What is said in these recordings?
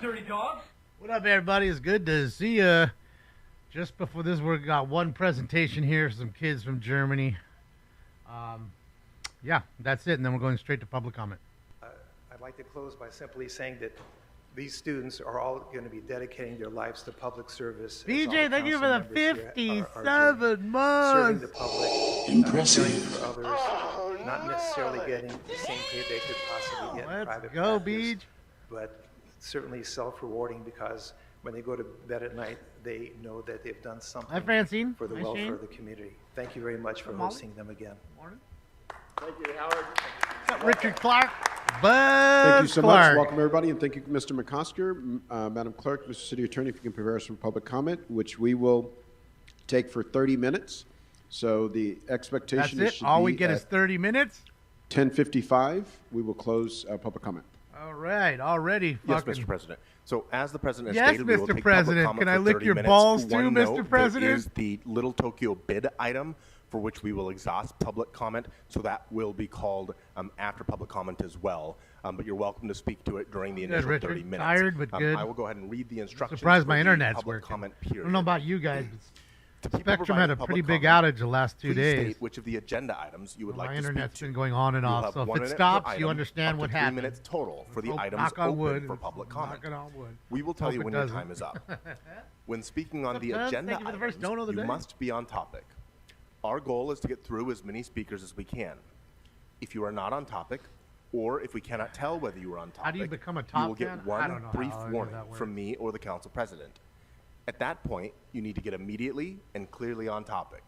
dirty dog. What up, everybody? It's good to see you. Just before this, we got one presentation here, some kids from Germany. Yeah, that's it, and then we're going straight to public comment. I'd like to close by simply saying that these students are all going to be dedicating their lives to public service. BJ, thank you for the 57 serving months. the public, Impressive. caring for others, not necessarily getting the same pay they could possibly get in private Let's go, practice, Beej. but certainly self-rewarding because when they go to bed at night, they know that they've done something Hi, Francine. for the Hi, welfare Shane. of the community. Thank you very much for Molly. hosting them again. Morning. Thank you, Howard. What's up, Richard Clark? Buzz Thank you so Clark. much. Welcome, everybody, and thank you, Mr. McCosker. Madam Clerk, Mr. City Attorney, if you can prepare us for public comment, which we will take for 30 minutes. So the expectation That's is it? All we get is 30 minutes? 10:55. We will close public comment. All right, already. Yes, fucking- Mr. President. So as the President Yes, has stated, we will Mr. take President. public comment Can I for lick 30 your minutes. balls too, One Mr. note, President? There is the Little Tokyo bid item for which we will exhaust public comment, so that will be called after public comment as well. But you're welcome to speak to it during the Good, initial Richard. 30 minutes. Tired, but good. I will go ahead and read the instructions. Surprised for my the internet's public working. comment I period. don't know about you guys, To but people Spectrum had a providing pretty public big comment, outage the last 2 please days. state which of the agenda items you would My like to speak internet's to. been going on and You'll off, have so if 1 it minute per stops, you item, understand up what to 3 happened. minutes total for the Hope- items knock on open wood. for public comment. Knocking on wood. We will tell Hope you it when doesn't. your time is up. When speaking on What's the up, Doug? agenda Thank you for the first items, donut of the you day. must be on topic. Our goal is to get through as many speakers as we can. If you are not on topic, or if we cannot tell whether you are on topic, How do you become a you top will fan? get I one don't know brief how any of warning that works. from me or the council president. At that point, you need to get immediately and clearly on topic.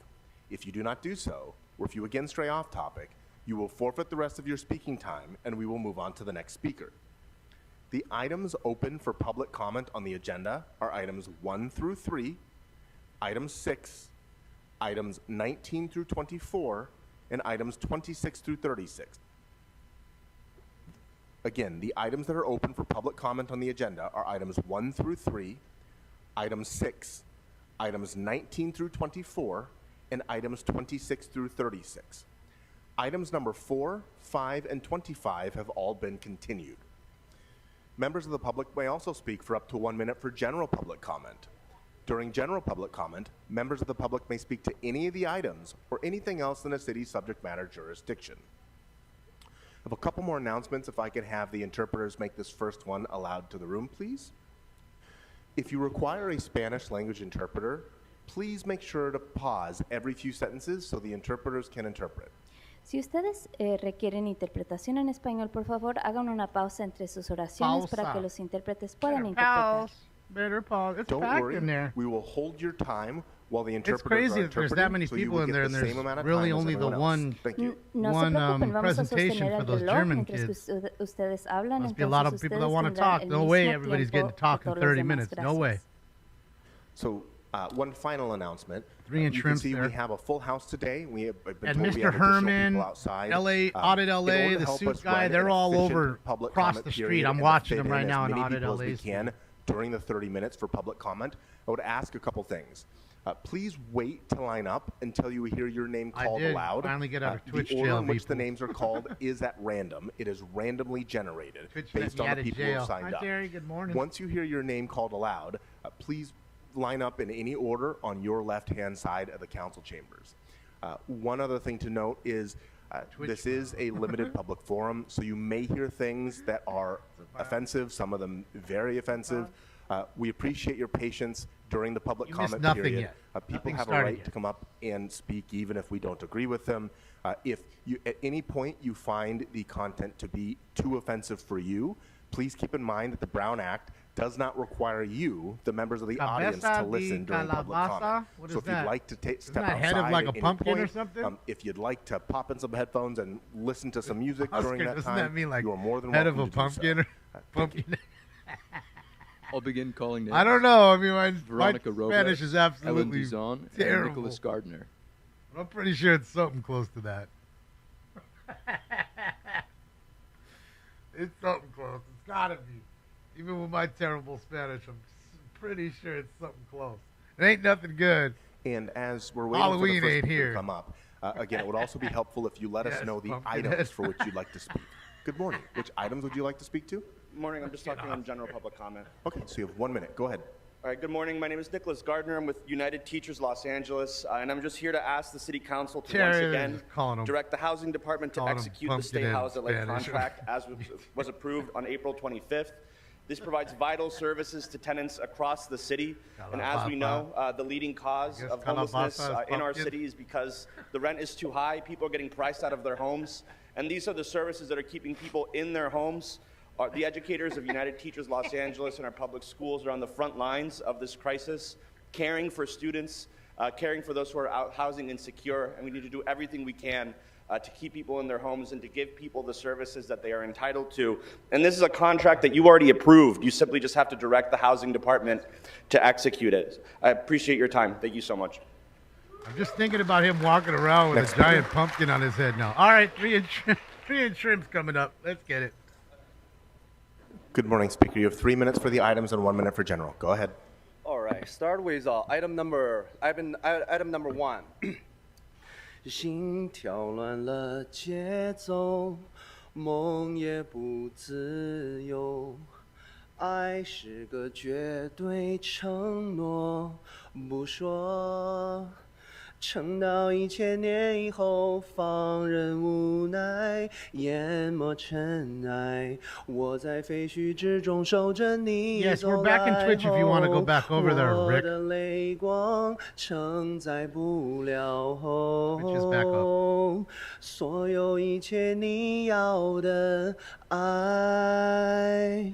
If you do not do so, or if you again stray off topic, you will forfeit the rest of your speaking time and we will move on to the next speaker. The items open for public comment on the agenda are items 1 through 3, item 6, items 19 through 24, and items 26 through 36. Again, the items that are open for public comment on the agenda are items 1 through 3, item 6, items 19 through 24, and items 26 through 36. Items number 4, 5, and 25 have all been continued. Members of the public may also speak for up to 1 minute for general public comment. During general public comment, members of the public may speak to any of the items or anything else in a city's subject matter jurisdiction. I have a couple more announcements. If I could have the interpreters make this first one aloud to the room, please. If you require a Spanish language interpreter, please make sure to pause every few sentences so the interpreters can interpret. Si ustedes requieren interpretación en español, por favor, hagan una pausa entre sus oraciones para Pausa. que los intérpretes puedan Better interpretar. pause. Better pause. It's Don't packed worry, in there. we will hold your time while the It's interpreters crazy are that there's interpreting, that many so you people will in get there the and same there's amount of really time as only the everyone else. one Thank you. No One, se preocupen, vamos a presentation sostener for el those reloj German mientras que kids. ustedes hablan. Must be a lot of entonces people that ustedes want to tendrán talk. el No way mismo everybody's tiempo getting to talk que in todos los 30 demás. minutes. No way. Gracias. So, one final announcement. 3 inch you can shrimps see there. we have a full house today. We have been And told we Mr. have additional Herman, people outside. LA, Audit in order LA, to the help suit us guy, run they're an all efficient over public across comment the street. period I'm and to watching fit them in right as now on many Audit people as LA. we can during the 30 minutes for public comment. I would ask a couple things. Please wait to line up until you hear your name I called did aloud. finally get out of Twitch the order jail, in which the people. names are called is at random. It is randomly generated Twitch let based me on out the of people who jail. have signed Hi, up. Jerry. Good morning. Once you hear your name called aloud, please line up in any order on your left-hand side of the council chambers. One other thing to note is this is a limited public forum, so you may hear things that are offensive, some of them very offensive. We appreciate your patience during the public You missed comment nothing period. yet. People Nothing have a started right yet. to come up and speak even if we don't agree with them. If you, at any point you find the content to be too offensive for you, please keep in mind that the Brown Act does not require you, the members of the audience, to Cabeza listen de during public calabaza? comment. What So is if you'd that? like to step that head of outside like a at any pumpkin or point, something? if you'd like to pop in some headphones and listen to some music Oscar, during that doesn't time, that mean like you are more than head welcome of a to do so. pumpkin? Or Thank you. pumpkin. I'll begin calling names. I don't know. I mean, my Veronica Robles, Spanish is Ellen absolutely Dizon, and terrible. Nicholas Gardner. I'm pretty sure it's something close to that. It's something close. It's gotta be. Even with my terrible Spanish, I'm pretty sure it's something close. It ain't nothing good. And as we're waiting Halloween for the ain't first speaker here. to come up, again, it would also be helpful if you let us Yes, know the Pumpkinhead. items for which you'd like to speak. Good morning. Which items would you like to speak to? Morning, I'm just talking on general public comment. Okay, so you have 1 minute. Go ahead. All right, good morning. My name is Nicholas Gardner. I'm with United Teachers Los Angeles, and I'm just here to ask the City Council to once Terry again is calling 'em- direct the Housing Department to calling 'em execute the pumpkin State in House LA Spanish. contract as was approved on April 25th. This provides vital services to tenants across the city, and as we know, the leading cause Yes, of homelessness calabaza is in our pumpkin. city is because the rent is too high. People are getting priced out of their homes, and these are the services that are keeping people in their homes. The educators of United Teachers Los Angeles and our public schools are on the front lines of this crisis, caring for students, caring for those who are out housing insecure, and we need to do everything we can to keep people in their homes and to give people the services that they are entitled to. And this is a contract that you already approved. You simply just have to direct the Housing Department to execute it. I appreciate your time. Thank you so much. I'm just thinking about him walking around with a giant pumpkin on his head now. All right, three and shrimp's coming up. Let's get it. Good morning, Speaker. You have 3 minutes for the items and 1 minute for general. Go ahead. All right, start with item number one. 心跳乱了节奏，梦也不自由。爱是个绝对承诺，不说。撑到1000年以后，放任无奈，淹没尘埃。我在废墟之中守着你 Yes, 走 we're back in 来 Twitch if you want to go 后 back over there, 我 Rick. 的泪光承载不了 Twitch is back 后，所有一切你要的爱。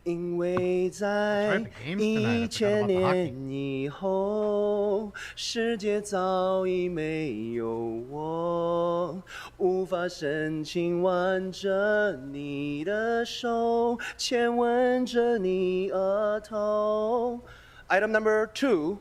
因为在1000年以后，世界早已没有我，无法深情挽着你的手，牵吻着你额头。Item number 2，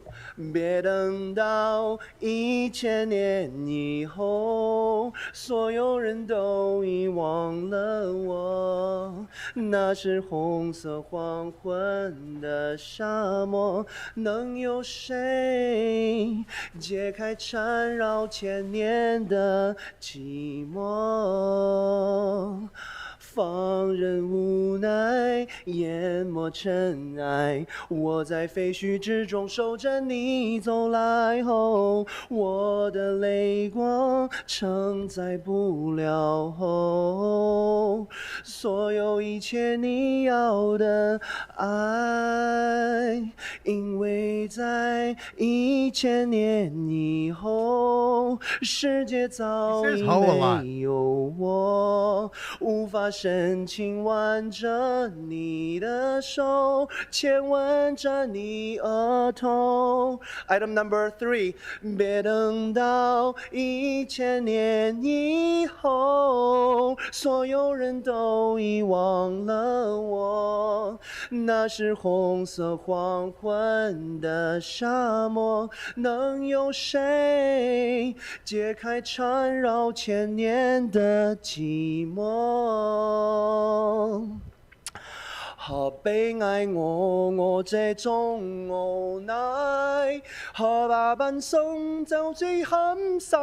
别等到1000年以后，所有人都遗忘了我。那是红色黄昏的沙漠，能有谁解开缠绕1000年的寂寞？放任无奈，淹没尘埃。我在废墟之中守着你走来后，我的泪光承载不了后，所有一切你要的爱，因为在1000年以后，世界早已没有我，无法深情挽着你的手，牵吻着你额头。Item number 3， 别等到1000年以后，所有人都遗忘了我。那是红色黄昏的沙漠，能有谁解开缠绕1000年的寂寞？何悲哀我這種無奈，何怕笨生就只肯失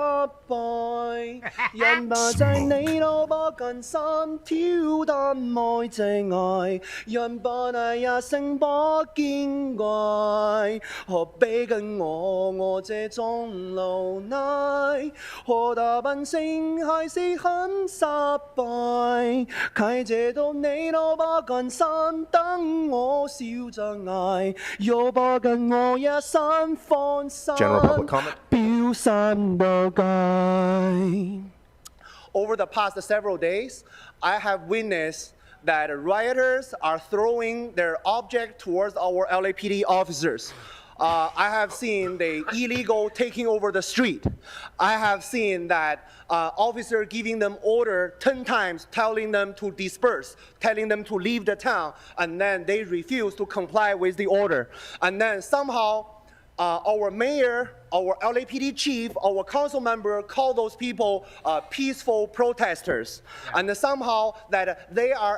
敗，人吧在你路不近心挑擔愛這愛，人吧那也成不見怪，何必跟我這種無奈，何大笨成還是很失敗，開這到你路不近心。等我笑着捱，又不跟我一生放心，標山不計。Over the past several days, I have witnessed that rioters are throwing their object towards our LAPD officers. I have seen the illegal taking over the street. I have seen that officer giving them order 10 times, telling them to disperse, telling them to leave the town, and then they refuse to comply with the order. And then somehow our mayor, our LAPD chief, our council member call those people peaceful protesters. And somehow that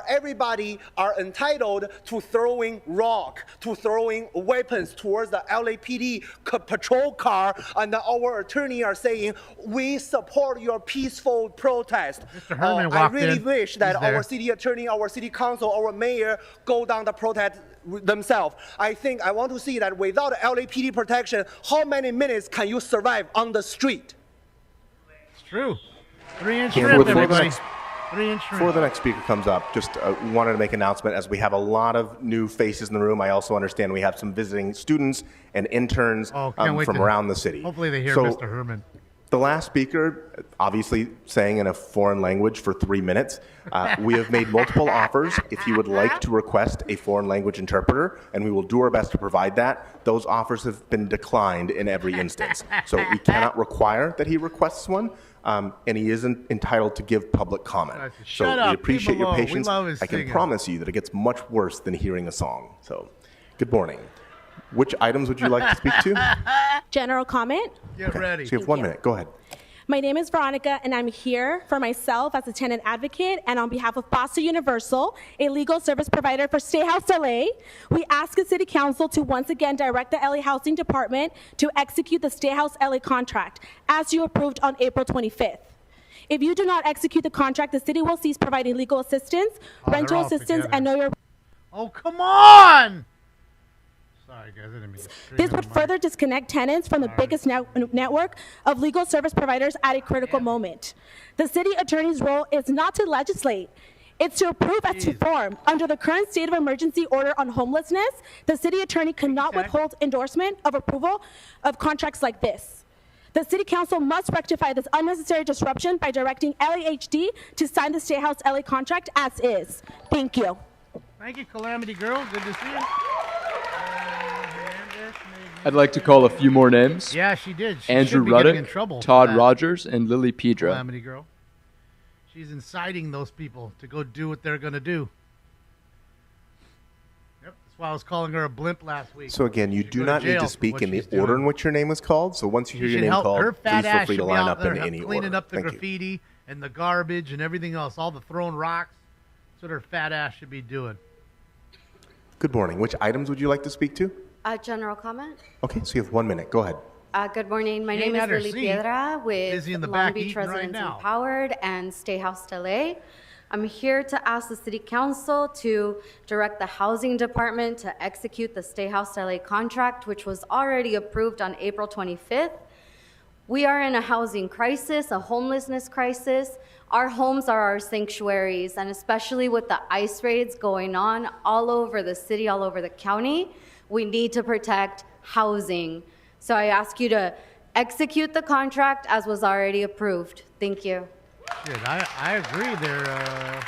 everybody are entitled to throwing rock, to throwing weapons towards the LAPD patrol car. And our attorney are saying, we support your peaceful protest. Mr. Herman I walked really in. wish that He's there. our city attorney, our city council, our mayor go down the protest themselves. I want to see that without LAPD protection, how many minutes can you survive on the street? It's true. 3-inch Before shrimp, the next- everybody. 3-inch shrimp. Before the next speaker comes up, just wanted to make an announcement as we have a lot of new faces in the room. I also understand we have some visiting students and interns Can't wait from to- around the city. Hopefully they hear So, Mr. Herman. The last speaker, obviously saying in a foreign language for 3 minutes. We have made multiple offers. If you would like to request a foreign language interpreter, and we will do our best to provide that, those offers have been declined in every instance. So we cannot require that he requests one, and he isn't entitled to give public comment. Shut So up, we appreciate leave your him alone. We patience. love his I can singing. promise you that it gets much worse than hearing a song. So, good morning. Which items would you like to speak to? General comment. Get ready. So you have 1 minute. Go ahead. My name is Veronica, and I'm here for myself as a tenant advocate and on behalf of Boston Universal, a legal service provider for Stay House LA. We ask the City Council to once again direct the LA Housing Department to execute the Stay House LA contract as you approved on April 25th. If you do not execute the contract, the city will cease providing legal assistance, they're rental all assistance, together. and know your. Oh, come on! Sorry, guys. I didn't mean to scream This in would the mic. further disconnect tenants from the biggest network of legal service providers at a critical moment. The city attorney's role is not to legislate. It's to approve as to form. Under the current state of emergency order on homelessness, the city attorney cannot withhold endorsement of approval of contracts like this. The City Council must rectify this unnecessary disruption by directing LAHD to sign the Stay House LA contract as is. Thank you. Thank you, Calamity Girl. Good to see you. I'd like to call a few more names. Yeah, she did. She Andrew should be getting in Ruddock, trouble for Todd that. Rogers, and Lily Pedro. Calamity Girl. She's inciting those people to go do what they're going to do. Yep, that's why I was calling her a blimp last week. So again, you She do should go not need jail to for speak what in the she's doing. order in which your name was called. So once you hear She your should name help. called, Her fat please ass feel free should to be line out up in there any cleaning order. up the Thank you. graffiti and the garbage and everything else, all the thrown rocks. That's what her fat ass should be doing. Good morning. Which items would you like to speak to? General comment. Okay, so you have 1 minute. Go ahead. Good morning. My She name ain't is at her Lily seat. Piedra with Busy in the Long back Beach eating right Residents now. Empowered and Stay House LA. I'm here to ask the City Council to direct the Housing Department to execute the Stay House LA contract, which was already approved on April 25th. We are in a housing crisis, a homelessness crisis. Our homes are our sanctuaries, and especially with the ICE raids going on all over the city, all over the county, we need to protect housing. So I ask you to execute the contract as was already approved. Thank you. Shit, I agree there.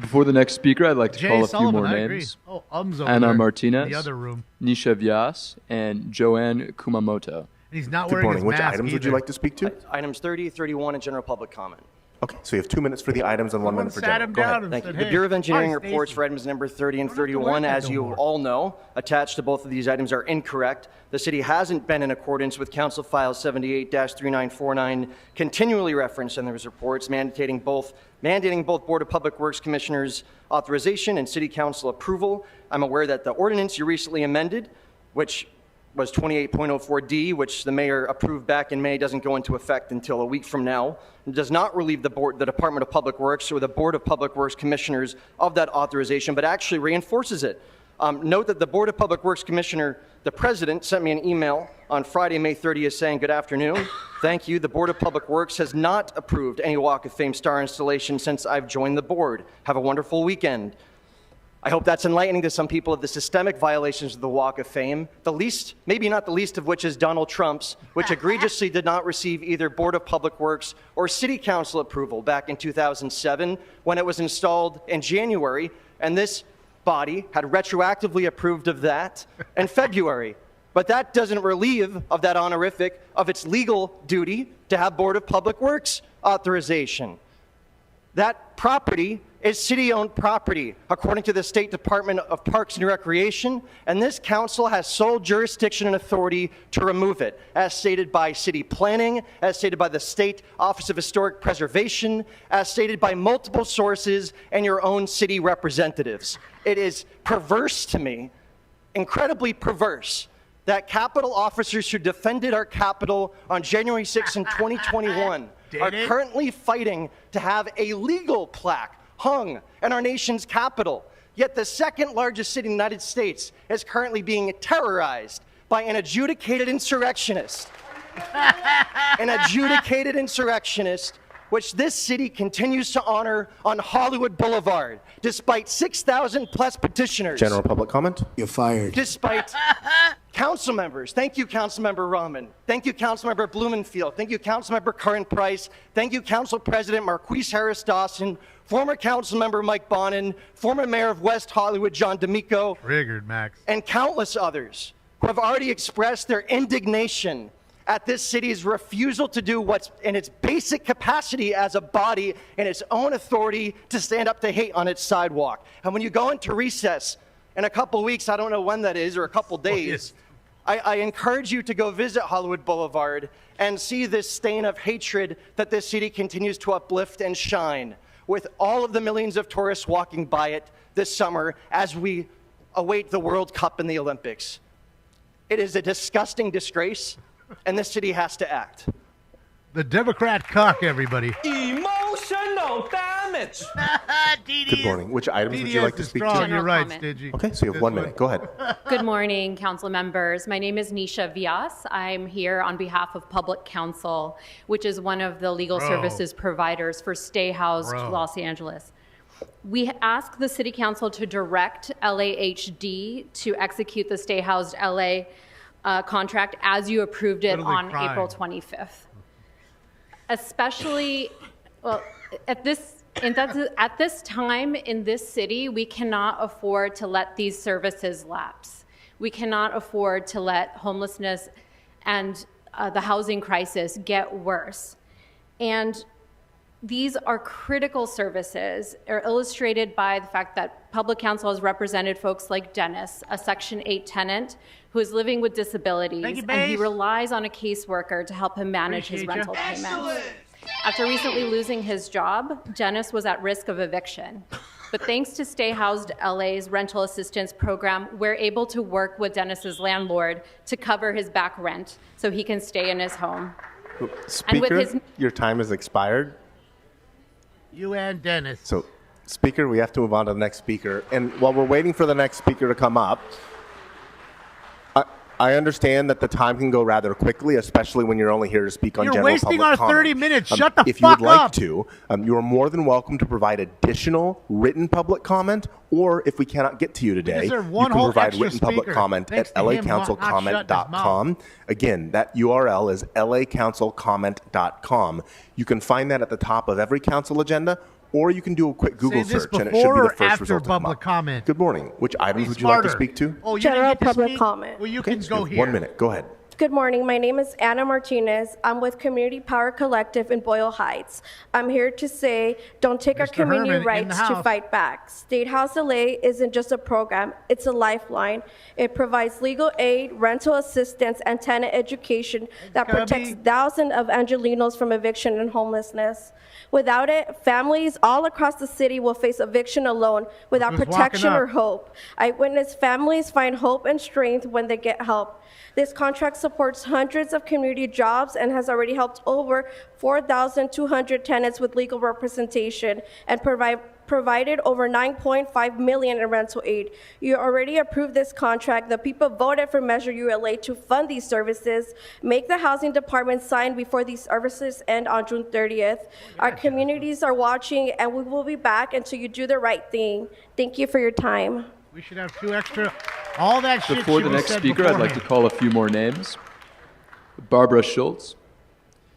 Before the next speaker, I'd like to Jay call a Sullivan, few more I agree. names. Oh, over Anna there Martinez, in the other room. Nisha Vyas, and Joanne Kumamoto. And he's not Good wearing morning. his Which mask items would you either. like to speak to? Items 30, 31, and general public comment. Okay, so you have 2 minutes for the items and 1 minute for Someone sat general. him Go down ahead. and Thank said, you. The hey, Bureau of Engineering hi, reports Stacy. for items number 30 and Don't have to wear 31, that as no you more. all know, attached to both of these items are incorrect. The city hasn't been in accordance with Council File 78-3949, continually referenced in those reports, mandating both Board of Public Works Commissioners' authorization and City Council approval. I'm aware that the ordinance you recently amended, which was 28.04D, which the mayor approved back in May, doesn't go into effect until a week from now. It does not relieve the Department of Public Works or the Board of Public Works Commissioners of that authorization, but actually reinforces it. Note that the Board of Public Works Commissioner, the president, sent me an email on Friday, May 30th saying, good afternoon. Thank you. The Board of Public Works has not approved any Walk of Fame star installation since I've joined the board. Have a wonderful weekend. I hope that's enlightening to some people of the systemic violations of the Walk of Fame, the least, maybe not the least of which is Donald Trump's, which egregiously did not receive either Board of Public Works or City Council approval back in 2007 when it was installed in January, and this body had retroactively approved of that in February. But that doesn't relieve of that honorific of its legal duty to have Board of Public Works authorization. That property is city-owned property, according to the State Department of Parks and Recreation, and this council has sole jurisdiction and authority to remove it, as stated by city planning, as stated by the State Office of Historic Preservation, as stated by multiple sources and your own city representatives. It is perverse to me, incredibly perverse, that Capitol officers who defended our Capitol on January 6th in 2021 are currently fighting to have a legal plaque hung in our nation's capital. Yet the second largest city in the United States is currently being terrorized by an adjudicated insurrectionist. An adjudicated insurrectionist, which this city continues to honor on Hollywood Boulevard, despite 6,000 plus petitioners. General public comment? You're fired. Despite council members. Thank you, Councilmember Rahman. Thank you, Councilmember Blumenfield. Thank you, Councilmember Curran Price. Thank you, Council President Marquise Harris Dawson, former Councilmember Mike Bonin, former Mayor of West Hollywood John D'Amico, Triggered, Max. and countless others who have already expressed their indignation at this city's refusal to do what's in its basic capacity as a body and its own authority to stand up to hate on its sidewalk. And when you go into recess in a couple weeks, I don't know when that is, or a couple days, I encourage you to go visit Hollywood Boulevard and see this stain of hatred that this city continues to uplift and shine, with all of the millions of tourists walking by it this summer as we await the World Cup and the Olympics. It is a disgusting disgrace, and this city has to act. The Democrat cock, everybody. Emotional damage. Good morning. Which items would you like to speak to? You're right, Stidgy. Okay, so you have 1 minute. Go ahead. Good morning, council members. My name is Nisha Vyas. I'm here on behalf of Public Counsel, which is one of the legal services providers for Stay Housed Los Angeles. We ask the City Council to direct LAHD to execute the Stay Housed LA contract as you approved it on April 25th. Especially, well, at this time in this city, we cannot afford to let these services lapse. We cannot afford to let homelessness and the housing crisis get worse. And these are critical services, are illustrated by the fact that Public Counsel has represented folks like Dennis, a Section 8 tenant who is living with disabilities, and he relies on a caseworker to help him manage his rental payments. After recently losing his job, Dennis was at risk of eviction. But thanks to Stay Housed LA's rental assistance program, we're able to work with Dennis's landlord to cover his back rent so he can stay in his home. Speaker, your time has expired. You and Dennis. So, Speaker, we have to move on to the next speaker. And while we're waiting for the next speaker to come up, I understand that the time can go rather quickly, especially when you're only here to speak on general public comment. You're wasting our 30 minutes. Shut the fuck up. If you would like to, you are more than welcome to provide additional written public comment, or if we cannot get to you today, you can provide written public comment at lacouncilcomment.com. Again, that URL is lacouncilcomment.com. You can find that at the top of every council agenda, or you can do a quick Google search, and it should be the first result to come up. Comment. Good morning. Which items would you like to speak to? Oh, General public comment. Well, you can go here. 1 minute. Go ahead. Good morning. My name is Anna Martinez. I'm with Community Power Collective in Boyle Heights. I'm here to say, don't take our community rights to fight back. State House LA isn't just a program, it's a lifeline. It provides legal aid, rental assistance, and tenant education that protects thousands of Angelenos from eviction and homelessness. Without it, families all across the city will face eviction alone without protection or hope. I witness families find hope and strength when they get help. This contract supports hundreds of community jobs and has already helped over 4,200 tenants with legal representation and provided over $9.5 million in rental aid. You already approved this contract. The people voted for Measure ULA to fund these services. Make the housing department sign before these services end on June 30th. Our communities are watching, and we will be back until you do the right thing. Thank you for your time. We should have 2 extra. All that shit. Before the next speaker, I'd like to call a few more names. Barbara Schultz,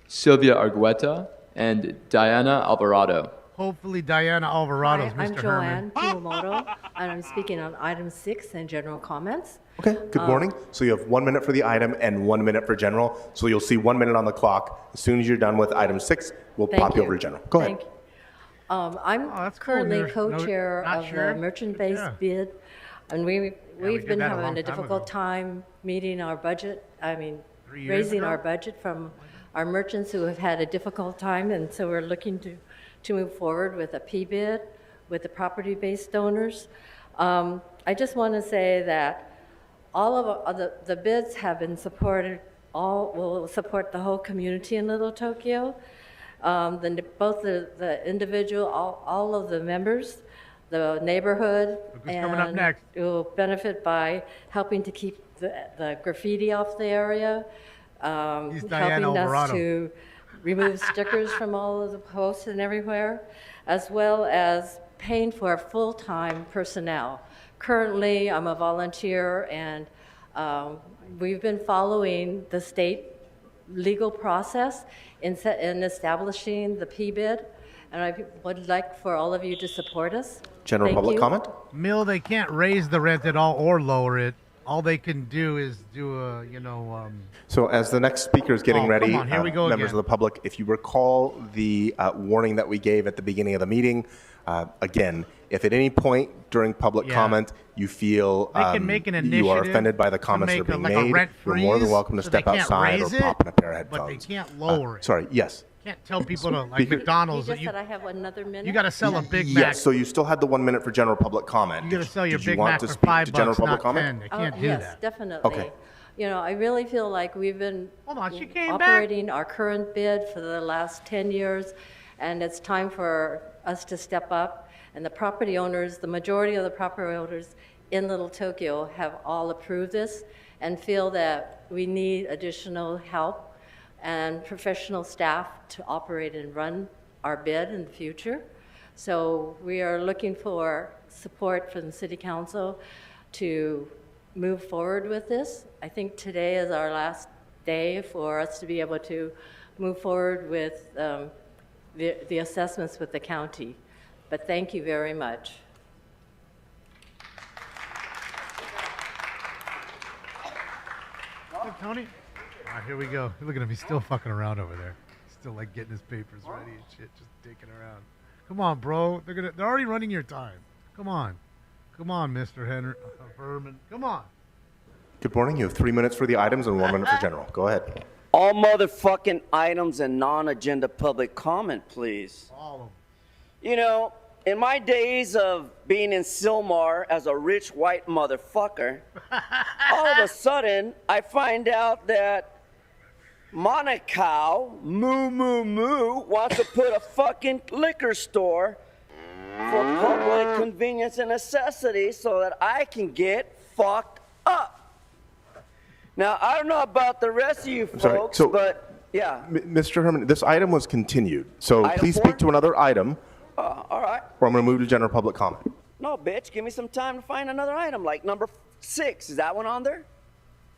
Sylvia Argueta, and Diana Alvarado. Hopefully Diana Alvarado's Hi, Mr. I'm Joanne Kumamoto, and I'm speaking on item 6 and general comments. Okay, good morning. So you have 1 minute for the item and 1 minute for general. So you'll see 1 minute on the clock. As soon as you're done with item 6, we'll pop you over to general. Go ahead. I'm that's cool. currently There's co-chair not of sure? the merchant-based Yeah. bid, and we've did been that a having long a time difficult ago. time meeting our budget. 3 years Raising ago? our budget from our merchants who have had a difficult time, and so we're looking to move forward with a P-bid with the property-based donors. I just want to say that all of the bids have been supported, all will support the whole community in Little Tokyo. Both the individual, all of the members, the neighborhood, Look who's coming up and next. it will benefit by helping to keep the graffiti off the area, He's Diane helping us Alvarado. to remove stickers from all of the posts and everywhere, as well as paying for full-time personnel. Currently, I'm a volunteer, and we've been following the state legal process in establishing the P-bid, and I would like for all of you to support us. General Thank public you. comment? Mill, they can't raise the rent at all or lower it. All they can do is do a, So as the next speaker is getting Oh, ready, come on, here we go members again. of the public, if you recall the warning that we gave at the beginning of the meeting, again, if at any point during public Yeah. comment you feel They can make an you are initiative offended by the to comments that are make being a made, rent you're more than freeze, welcome to so they step can't outside or raise it, pop in a pair of but they headphones. can't lower it. Sorry, yes. Can't tell people to, like Speaker- McDonald's, You that just said I have another minute? you got to sell a Big Mac. Yes, so you still had the 1 minute for general public comment. You got to sell your Did you Big want Mac to for speak $5, to general public not comment? 10. They can't do Yes, that. definitely. Okay. I really feel like we've been Hold on, she came back. operating our current bid for the last 10 years, and it's time for us to step up. And the property owners, the majority of the property owners in Little Tokyo have all approved this and feel that we need additional help and professional staff to operate and run our bid in the future. So we are looking for support from the City Council to move forward with this. I think today is our last day for us to be able to move forward with the assessments with the county. But thank you very much. Look, Tony. All right, here we go. Look at him. He's still fucking around over there. Still like getting his papers ready and shit, just dicking around. Come on, bro. They're already running your time. Come on, Mr. Henry Berman. Come on. Good morning. You have 3 minutes for the items and 1 minute for general. Go ahead. All motherfucking items and non-agenda public comment, please. All of them. You know, in my days of being in Sylmar as a rich white motherfucker, all of a sudden I find out that Monaco, moo, wants to put a fucking liquor store for public convenience and necessity so that I can get fucked up. Now, I don't know about the rest of you sorry, folks, so- but yeah. Mr. Herman, this item was continued. So Item please 4? speak to another item, All right. or I'm going to move to general public comment. No, bitch, give me some time to find another item, like number 6. Is that one on there?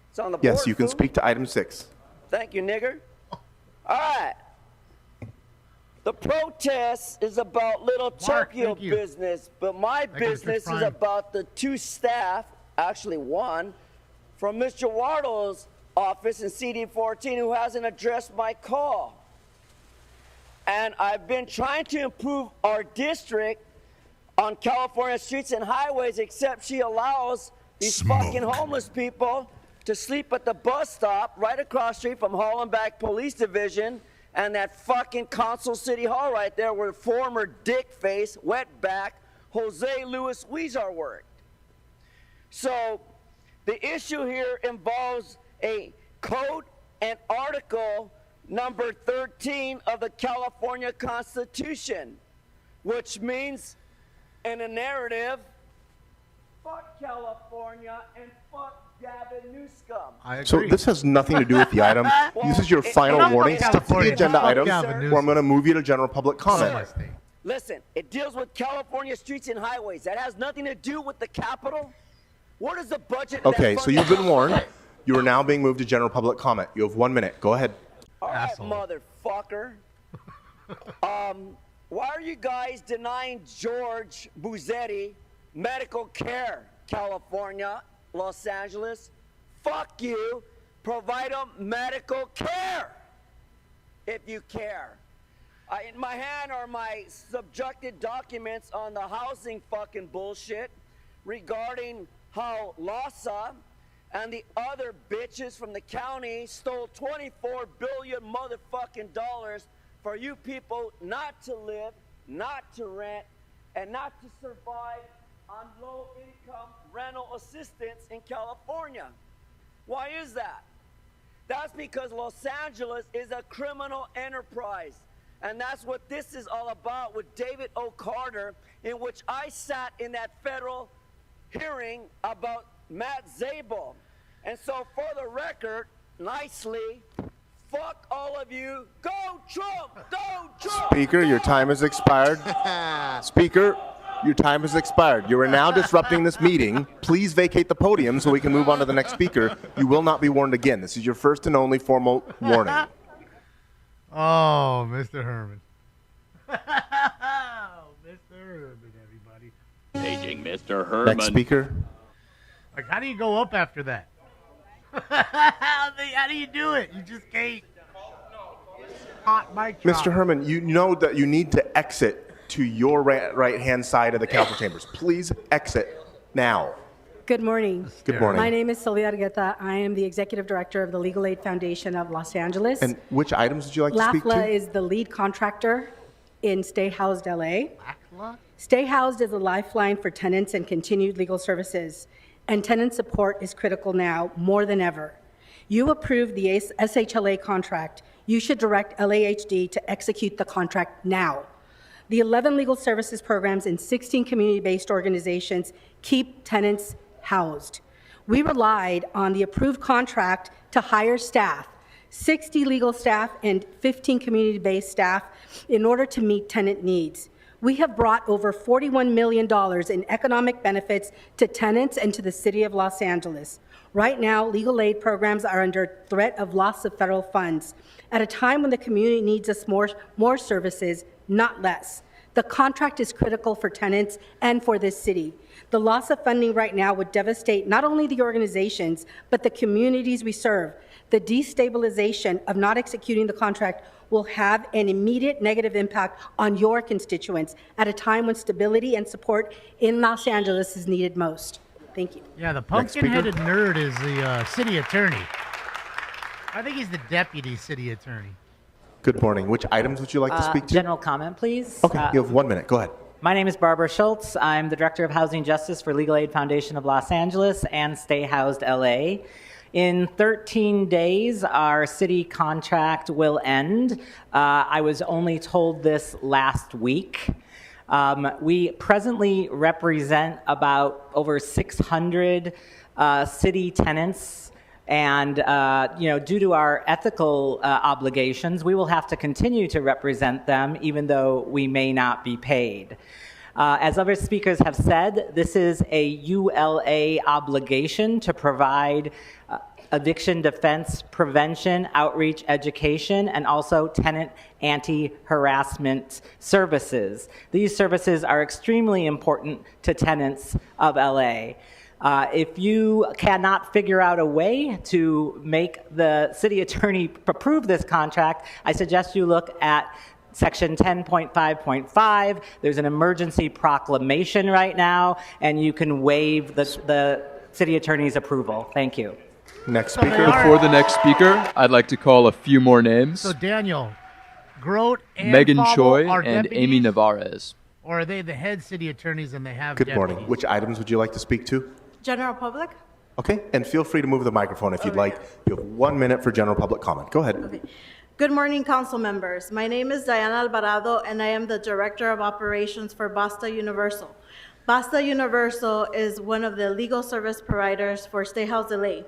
It's on the board. Yes, you can fool. speak to item 6. Thank you, nigger. All right. The protest is about Little Tokyo thank you. business, but my Thank you, Mr. business is Prime. about the 2 staff, actually 1, from Mr. Wardle's office in CD14 who hasn't addressed my call. And I've been trying to improve our district on California streets and highways, except she allows these fucking homeless people to sleep at the bus stop right across the street from Hollenbeck Police Division and that fucking Clowncil City Hall right there where former dickface, wetback, Jose Luis Huizar worked. So the issue here involves a code and article number 13 of the California Constitution, which means in a narrative, fuck California and fuck Gavin Newsom. So this has nothing to do with the item. This is your final warning. Stick to the agenda item, or I'm going to move you to general public comment. Listen, it deals with California streets and highways. That has nothing to do with the Capitol. What is the budget? in that Okay, so fucking- you've been warned. You are now being moved to general public comment. You have 1 minute. Go ahead. All right, motherfucker. Why are you guys denying George Buzzetti medical care? California, Los Angeles. Fuck you. Provide them medical care if you care. In my hand are my subjected documents on the housing fucking bullshit regarding how LASA and the other bitches from the county stole 24 billion motherfucking dollars for you people not to live, not to rent, and not to survive on low-income rental assistance in California. Why is that? That's because Los Angeles is a criminal enterprise. And that's what this is all about with David O. Carter, in which I sat in that federal hearing about Matt Zabel. And so for the record, nicely, fuck all of you. Go Trump! Go Trump! Speaker, your time has expired. Speaker, your time has expired. You are now disrupting this meeting. Please vacate the podium so we can move on to the next speaker. You will not be warned again. This is your first and only formal warning. Oh, Mr. Herman. Oh, Mr. Herman, everybody. Paging Mr. Herman. Next speaker. Like, how do you go up after that? How do you do it? You just can't. Hot mic drop. Mr. Herman, you know that you need to exit to your right-hand side of the council chambers. Please exit now. Good morning. Good morning. My name is Sylvia Argueta. I am the Executive Director of the Legal Aid Foundation of Los Angeles. And which items would you like to speak to? LAFLA is the lead contractor in Stay Housed LA. Stay Housed is a lifeline for tenants and continued legal services. And tenant support is critical now more than ever. You approved the SHLA contract. You should direct LAHD to execute the contract now. The 11 legal services programs in 16 community-based organizations keep tenants housed. We relied on the approved contract to hire staff, 60 legal staff and 15 community-based staff, in order to meet tenant needs. We have brought over $41 million in economic benefits to tenants and to the city of Los Angeles. Right now, legal aid programs are under threat of loss of federal funds at a time when the community needs us more services, not less. The contract is critical for tenants and for this city. The loss of funding right now would devastate not only the organizations, but the communities we serve. The destabilization of not executing the contract will have an immediate negative impact on your constituents at a time when stability and support in Los Angeles is needed most. Thank you. Yeah, the pumpkin-headed nerd is the city attorney. I think he's the deputy city attorney. Good morning. Which items would you like to speak to? General comment, please. Okay, you have 1 minute. Go ahead. My name is Barbara Schultz. I'm the Director of Housing Justice for Legal Aid Foundation of Los Angeles and Stay Housed LA. In 13 days, our city contract will end. I was only told this last week. We presently represent about over 600 city tenants, and due to our ethical obligations, we will have to continue to represent them even though we may not be paid. As other speakers have said, this is a ULA obligation to provide eviction defense prevention, outreach, education, and also tenant anti-harassment services. These services are extremely important to tenants of LA. If you cannot figure out a way to make the city attorney approve this contract, I suggest you look at Section 10.5.5. There's an emergency proclamation right now, and you can waive the city attorney's approval. Thank you. Next speaker. Before the next speaker, I'd like to call a few more names. So Daniel, Grote and Megan Fable Choi are and deputies? Amy Navarez. Or are they the head city attorneys and they have Good deputies? morning. Which items would you like to speak to? General public? Okay, and feel free to move the microphone if you'd like. You have 1 minute for general public comment. Go ahead. Okay. Good morning, council members. My name is Diana Alvarado, and I am the Director of Operations for Basta Universal. Basta Universal is one of the legal service providers for Stay Housed LA.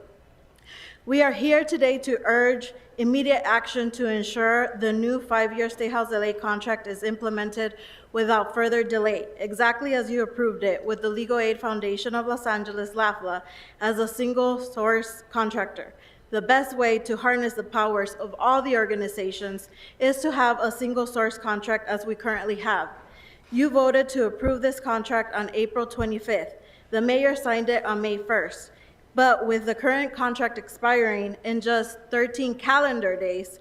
We are here today to urge immediate action to ensure the new 5-year Stay Housed LA contract is implemented without further delay, exactly as you approved it with the Legal Aid Foundation of Los Angeles, LAFLA, as a single source contractor. The best way to harness the powers of all the organizations is to have a single source contract as we currently have. You voted to approve this contract on April 25th. The mayor signed it on May 1st. But with the current contract expiring in just 13 calendar days,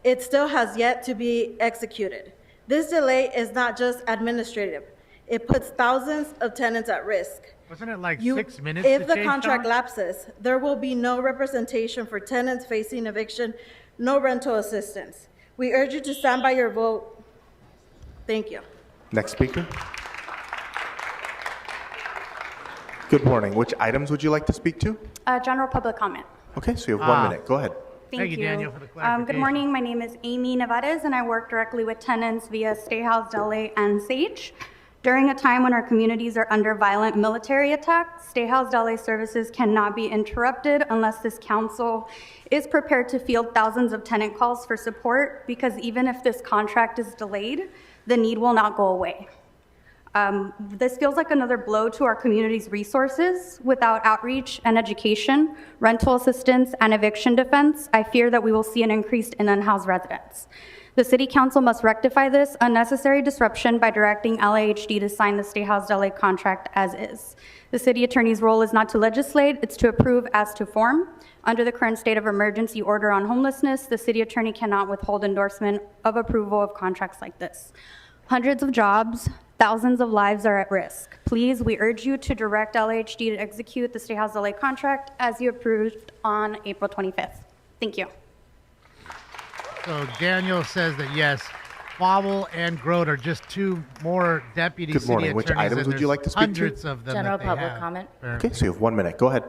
it still has yet to be executed. This delay is not just administrative. It puts thousands of tenants at risk. Wasn't it like 6 minutes? If to the change contract time? lapses, there will be no representation for tenants facing eviction, no rental assistance. We urge you to stand by your vote. Thank you. Next speaker. Good morning. Which items would you like to speak to? General public comment. Okay, so you have 1 minute. Go ahead. Thank you. Daniel, for the clarification. Good morning. My name is Amy Nevarez, and I work directly with tenants via Stay Housed LA and SAGE. During a time when our communities are under violent military attack, Stay Housed LA services cannot be interrupted unless this council is prepared to field thousands of tenant calls for support, because even if this contract is delayed, the need will not go away. This feels like another blow to our community's resources. Without outreach and education, rental assistance, and eviction defense, I fear that we will see an increase in unhoused residents. The City Council must rectify this unnecessary disruption by directing LAHD to sign the Stay Housed LA contract as is. The City Attorney's role is not to legislate, it's to approve as to form. Under the current state of emergency order on homelessness, the City Attorney cannot withhold endorsement of approval of contracts like this. Hundreds of jobs, thousands of lives are at risk. Please, we urge you to direct LAHD to execute the Stay Housed LA contract as you approved on April 25th. Thank you. So Daniel says that yes, Fowle and Grote are just two more deputy Good morning. city Which attorneys, items and would you there's like to speak to? hundreds of them General that they public have, comment. apparently. Okay, so you have 1 minute. Go ahead.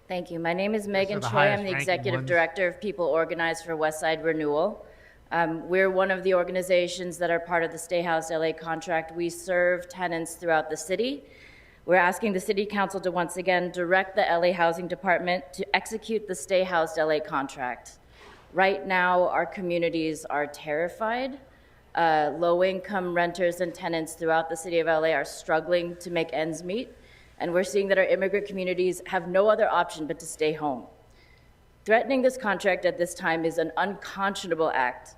Thank you. My name is Megan the Choi. I'm highest the ranking Executive ones. Director of People Organized for Westside Renewal. We're one of the organizations that are part of the Stay Housed LA contract. We serve tenants throughout the city. We're asking the City Council to once again direct the LA Housing Department to execute the Stay Housed LA contract. Right now, our communities are terrified. Low-income renters and tenants throughout the city of LA are struggling to make ends meet, and we're seeing that our immigrant communities have no other option but to stay home. Threatening this contract at this time is an unconscionable act.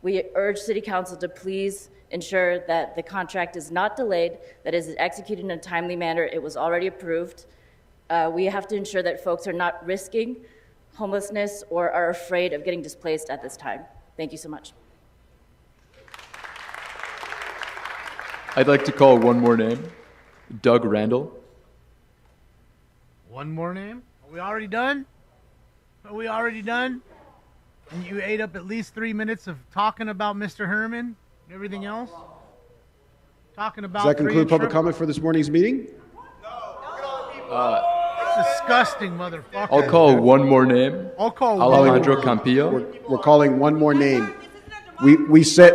We urge City Council to please ensure that the contract is not delayed, that it is executed in a timely manner. It was already approved. We have to ensure that folks are not risking homelessness or are afraid of getting displaced at this time. Thank you so much. I'd like to call one more name, Doug Randall. One more name? Are we already done? Are we already done? And you ate up at least 3 minutes of talking about Mr. Herman and everything else? Talking about Does that three conclude and public triple- comment for this morning's meeting? Disgusting, motherfucker. I'll call one more name, I'll call Alejandro Campillo. We're calling one more name. We said,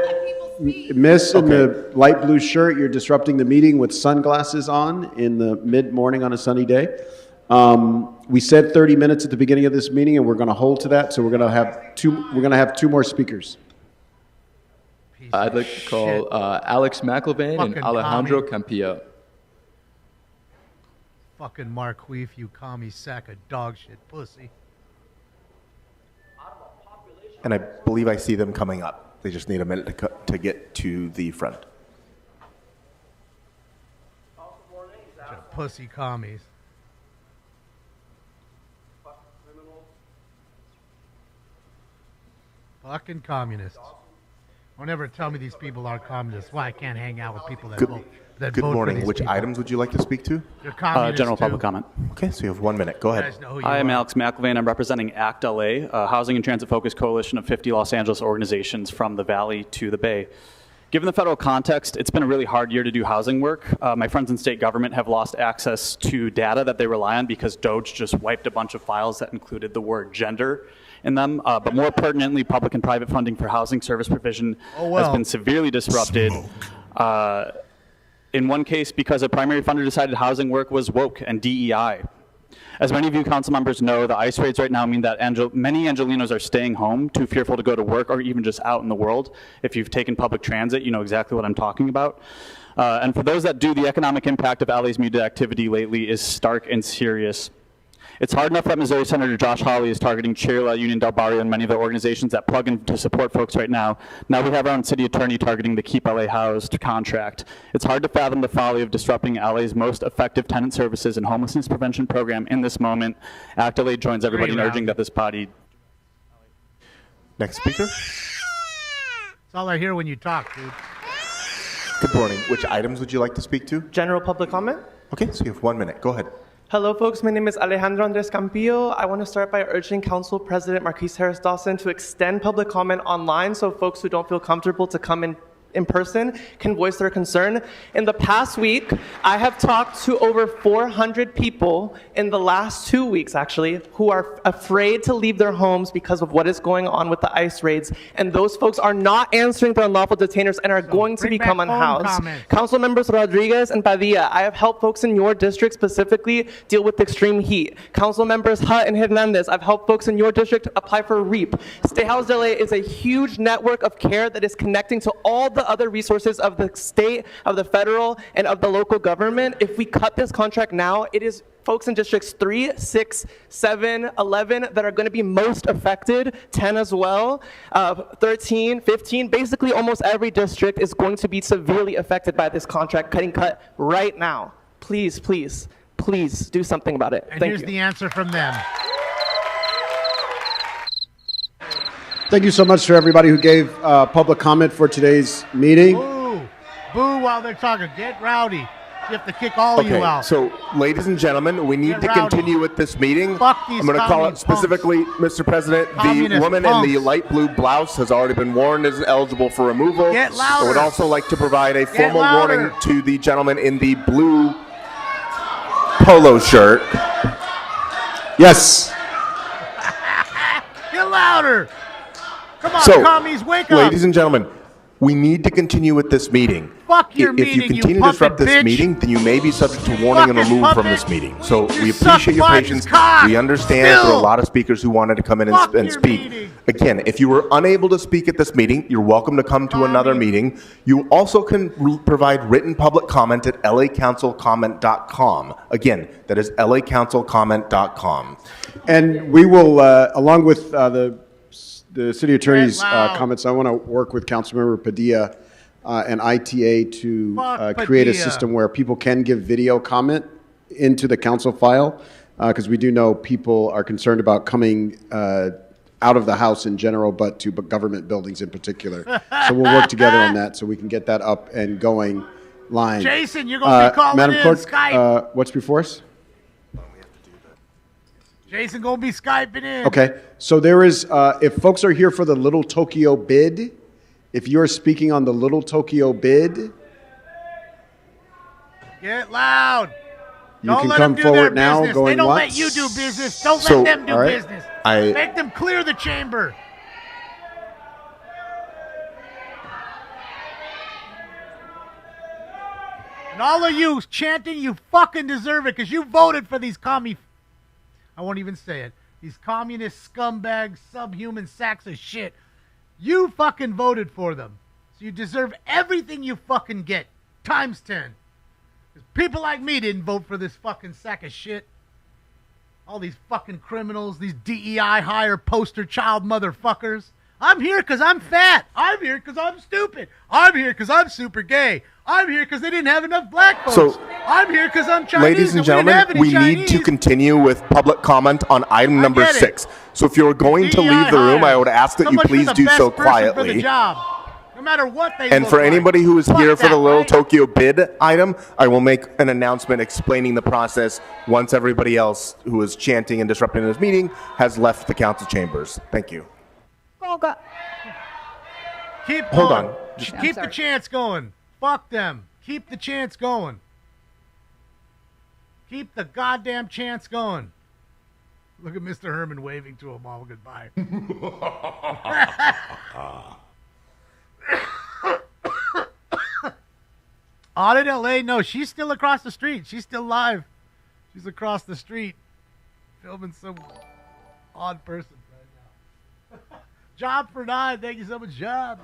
Miss in the light blue shirt, you're disrupting the meeting with sunglasses on in the mid-morning on a sunny day. We said 30 minutes at the beginning of this meeting, and we're going to hold to that. So we're going to have two more speakers. I'd like to call Alex McIlvain and Fucking Alejandro commie. Campillo. Fucking Marqueef, you commie sack of dog shit pussy. And I believe I see them coming up. They just need a minute to get to the front. Bunch of pussy commies. Fucking communists. Don't ever tell me these people are communists. Why I can't hang out with people that vote. That Good vote for morning. these Which people. items would you like to speak to? They're communists General too. public comment. Okay, so you have 1 minute. Go ahead. guys know who you Hi, I'm are. Alex McIlvain. I'm representing ACT LA, a housing and transit focused coalition of 50 Los Angeles organizations from the Valley to the Bay. Given the federal context, it's been a really hard year to do housing work. My friends in state government have lost access to data that they rely on because DOGE just wiped a bunch of files that included the word gender in them. But more pertinently, public and private funding for housing service provision has been severely disrupted. In one case, because a primary funder decided housing work was woke and DEI. As many of you council members know, the ICE raids right now mean that many Angelenos are staying home, too fearful to go to work or even just out in the world. If you've taken public transit, you know exactly what I'm talking about. And for those that do, the economic impact of LA's muted activity lately is stark and serious. It's hard enough that Missouri Senator Josh Hawley is targeting Chirla, Union Del Barrio, and many of the organizations that plug in to support folks right now. Now we have our own city attorney targeting the Keep LA Housed contract. It's hard to fathom the folly of disrupting LA's most effective tenant services and homelessness prevention program in this moment. ACT LA joins everybody in urging that this body... Next speaker. That's all I hear when you talk, dude. Good morning. Which items would you like to speak to? General public comment. Okay, so you have 1 minute. Go ahead. Hello, folks. My name is Alejandro Andres Campillo. I want to start by urging Council President Marquise Harris Dawson to extend public comment online so folks who don't feel comfortable to come in person can voice their concern. In the past week, I have talked to over 400 people in the last 2 weeks, actually, who are afraid to leave their homes because of what is going on with the ICE raids. And those folks are not answering for unlawful detainers and are going to become unhoused. Council members Rodriguez and Padilla, I have helped folks in your district specifically deal with extreme heat. Council members Hutt and Hernandez, I've helped folks in your district apply for REAP. Stay Housed LA is a huge network of care that is connecting to all the other resources of the state, of the federal, and of the local government. If we cut this contract now, it is folks in districts 3, 6, 7, 11 that are going to be most affected, 10 as well, 13, 15. Basically, almost every district is going to be severely affected by this contract cutting cut right now. Please, please, please do something about it. And Thank here's you. the answer from them. Thank you so much to everybody who gave public comment for today's meeting. Boo! Boo while they're talking. Get rowdy. You have to kick all of you Okay, out. so ladies and gentlemen, we need Get to rowdy. continue with this meeting. Fuck these I'm going to call out communist specifically, Mr. President, the Communist woman in the punks. light blue blouse has already been warned as eligible for removal. Get louder. I would also like to provide a Get formal louder. warning to the gentleman in the blue polo shirt. Yes. Get louder. Come on, So, commies, wake up. ladies and gentlemen, we need to continue with this meeting. Fuck your If meeting, you continue to puppet disrupt this bitch. meeting, then you may be subject to warning and Fucking removal from puppet. this meeting. So we You suck appreciate your Biden's patience. cock. We understand there Still. are a lot of speakers who wanted to come in Fuck and your speak. meeting. Again, if you were unable to speak at this meeting, you're welcome to come to another meeting. You also can provide written public comment at lacouncilcomment.com. Again, that is lacouncilcomment.com. And we will, along with the city attorney's comments, I want to work with Councilmember Padilla and ITA to create a Padilla. system where people can give video comment into the council file, because we do know people are concerned about coming out of the house in general, but to government buildings in particular. So we'll work together on that so we can get that up and going line. Jason, you're going to be calling Madam in Clerk, Skype. what's before us? Jason going to be Skyping in. Okay, so there is, if folks are here for the Little Tokyo bid, if you're speaking on the Little Tokyo bid, Get loud. you Don't can let come them do their forward now, business. going They don't once. let you do business. Don't So, let them do all right, business. I- Make them clear the chamber. And all of you chanting, you fucking deserve it because you voted for these I won't even say it. These communist scumbags, subhuman sacks of shit. You fucking voted for them. So you deserve everything you fucking get. Times 10. 'Cause people like me didn't vote for this fucking sack of shit. All these fucking criminals, these DEI hire poster child motherfuckers. I'm here because I'm fat. I'm here because I'm stupid. I'm here because I'm super gay. I'm here because they didn't have enough black folks. So, I'm here because I'm Chinese. ladies and we didn't gentlemen, have any we Chinese. need to continue with public comment on item number get it. 6. So if you're going to leave the room, I would ask that you Someone please for the do best so person For the quietly. job, no matter what they And look for like. anybody who is Fuck here for that, the Little right? Tokyo bid item, I will make an announcement explaining the process once everybody else who is chanting and disrupting this meeting has left the council chambers. Thank you. Keep Hold going. on. Keep the chants going. Fuck them. Keep the chants going. Keep the goddamn chants going. Look at Mr. Herman waving to them all goodbye. Audit LA, no, she's still across the street. She's still live. She's across the street filming some odd person right now. Job for 9. Thank you so much, Job.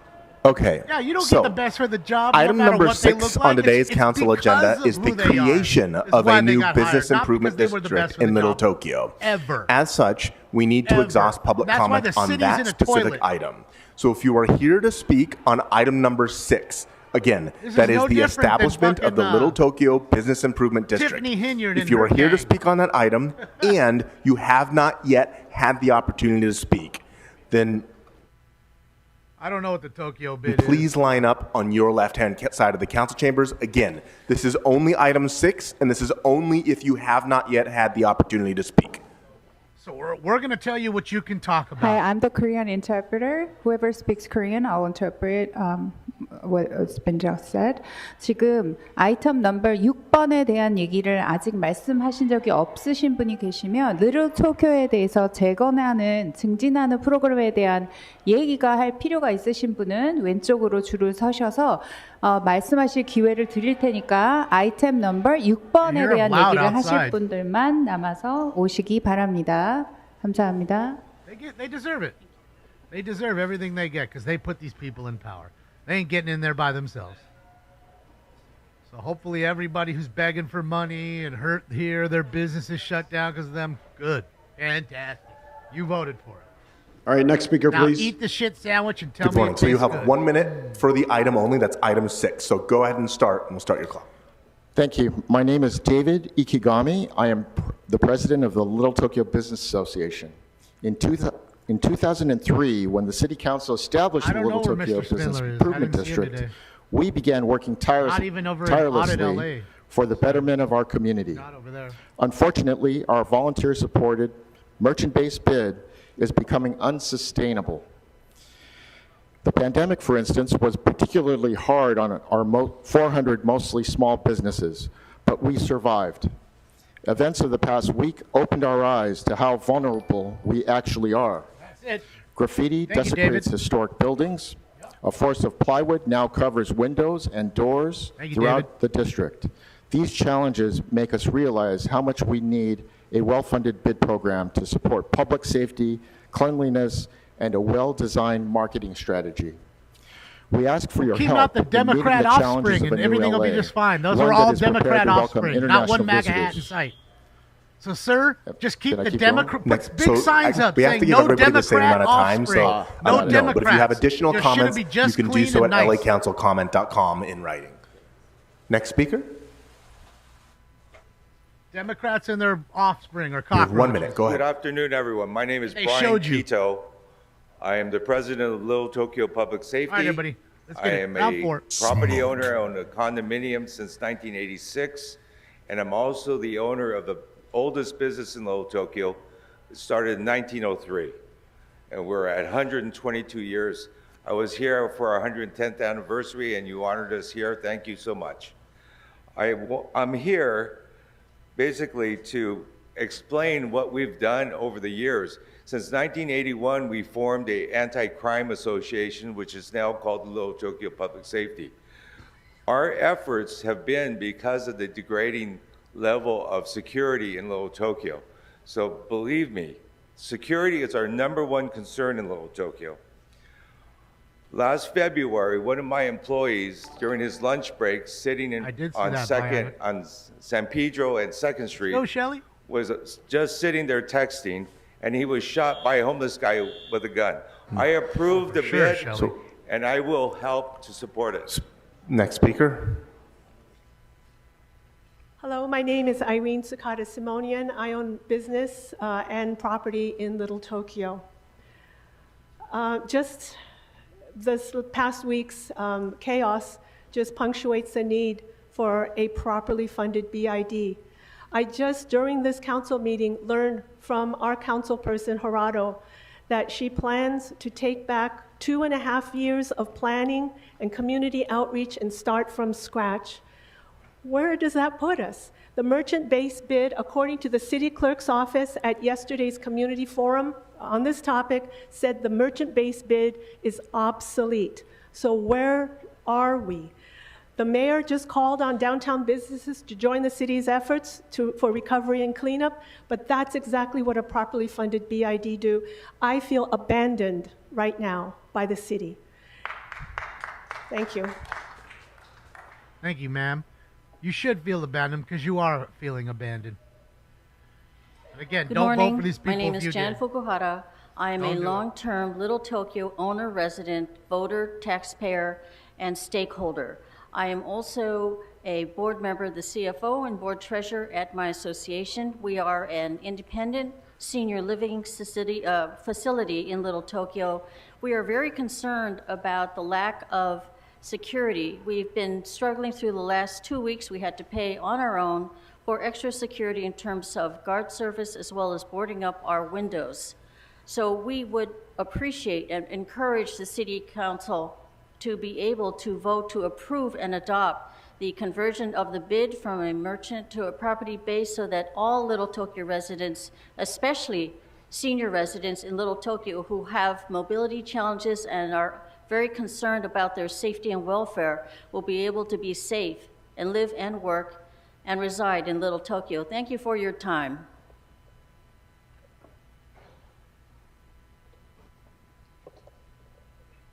Okay. Yeah, you don't so, get the best for the job. Item no matter number what they 6 look on like. today's It's council because agenda of is the who they are. creation It's of why a they new got business hired, not improvement because they were the best district for the in Little job. Tokyo. Ever. As such, we need to Ever. exhaust public That's why comment the on city's that in a specific toilet. item. So if you are here to speak on item number 6, again, This that is is no the different than establishment of the fucking, Little Tokyo Business Improvement District. Tiffany Hinyard If and you her are here to gang. speak on that item and you have not yet had the opportunity to speak, then I don't know what the Tokyo bid is. Please line up on your left-hand side of the council chambers. Again, this is only item 6, and this is only if you have not yet had the opportunity to speak. So we're going to tell you what you can talk about. Hi, I'm the Korean interpreter. Whoever speaks Korean, I'll interpret what's been just said. 지금 아이템 넘버 6번에 대한 얘기를 아직 말씀하신 적이 없으신 분이 계시면 리틀 토쿄에 대해서 재건하는 증진하는 프로그램에 대한 얘기가 할 필요가 있으신 분은 왼쪽으로 줄을 서셔서 말씀하실 기회를 드릴 테니까 아이템 넘버 6번에 대한 얘기를 하실 분들만 남아서 오시기 바랍니다. 감사합니다. They deserve it. They deserve everything they get because they put these people in power. They ain't getting in there by themselves. So hopefully everybody who's begging for money and hurt here, their business is shut down because of them. Good. Fantastic. You voted for it. All right, next speaker, now please. Eat the shit sandwich and tell Good me morning. it So you tastes have good. 1 minute for the item only. That's item 6. So go ahead and start, and we'll start your clock. Thank you. My name is David Ikigami. I am the president of the Little Tokyo Business Association. In 2003, when the City Council established the Little Tokyo Business Improvement District, we began working tirelessly for the betterment of our community. Unfortunately, our volunteer-supported, merchant-based bid is becoming unsustainable. The pandemic, for instance, was particularly hard on our 400 mostly small businesses, but we survived. Events of the past week opened our eyes to how vulnerable we actually are. That's it. Graffiti Thank you, desecrates David. historic buildings. A forest of plywood now covers windows and doors Thank you, throughout the district. These challenges make us realize how much we need a well-funded bid program to support public safety, cleanliness, and a well-designed marketing strategy. We ask for your Keep help out the in meeting Democrat the challenges offspring of a and new everything will be LA, just fine. Those one are that all is prepared Democrat to welcome offspring, not one international MAGA hat in visitors. sight. So, sir, just keep Can I the keep going? Democrat, put big signs up We have to saying give no everybody the same Democrat amount of time. offspring. So No no, Democrats. but if you have additional There comments, should be you just can do clean so and at nice. lacouncilcomment.com in writing. Next speaker. Democrats and their offspring are You have cockroaches. 1 minute. Go Good ahead. afternoon, everyone. My name is They Brian showed you. Quito. I am the president of Little Tokyo Public Safety. All right, everybody. Let's get I it. am Round a four. property owner. I own a condominium since 1986, and I'm also the owner of the oldest business in Little Tokyo. It started in 1903, and we're at 122 years. I was here for our 110th anniversary, and you honored us here. Thank you so much. I'm here basically to explain what we've done over the years. Since 1981, we formed an anti-crime association, which is now called the Little Tokyo Public Safety. Our efforts have been because of the degrading level of security in Little Tokyo. So believe me, security is our #1 concern in Little Tokyo. Last February, one of my employees, during his lunch break, sitting on San Pedro and 2nd Street, Go, Shelley. was just sitting there texting, and he was shot by a homeless guy with a gun. I approved the Sure, bid, Shelley. and I will help to support it. Next speaker. Hello, my name is Irene Sakata Simonian. I own business and property in Little Tokyo. Just this past week's chaos just punctuates the need for a properly funded BID. I just, during this council meeting, learned from our councilperson, Gerardo, that she plans to take back 2.5 years of planning and community outreach and start from scratch. Where does that put us? The merchant-based bid, according to the city clerk's office at yesterday's community forum on this topic, said the merchant-based bid is obsolete. So where are we? The mayor just called on downtown businesses to join the city's efforts for recovery and cleanup, but that's exactly what a properly funded BID do. I feel abandoned right now by the city. Thank you. Thank you, ma'am. You should feel abandoned because you are feeling abandoned. And again, Good don't morning. vote for these people. My name if is you Jan did. Fukuhara. I am Don't a do it. long-term Little Tokyo owner, resident, voter, taxpayer, and stakeholder. I am also a board member, the CFO, and board treasurer at my association. We are an independent, senior living facility in Little Tokyo, we are very concerned about the lack of security. We've been struggling through the last 2 weeks. We had to pay on our own for extra security in terms of guard service as well as boarding up our windows. So we would appreciate and encourage the City Council to be able to vote to approve and adopt the conversion of the bid from a merchant to a property base so that all Little Tokyo residents, especially senior residents in Little Tokyo who have mobility challenges and are very concerned about their safety and welfare, will be able to be safe and live and work and reside in Little Tokyo. Thank you for your time.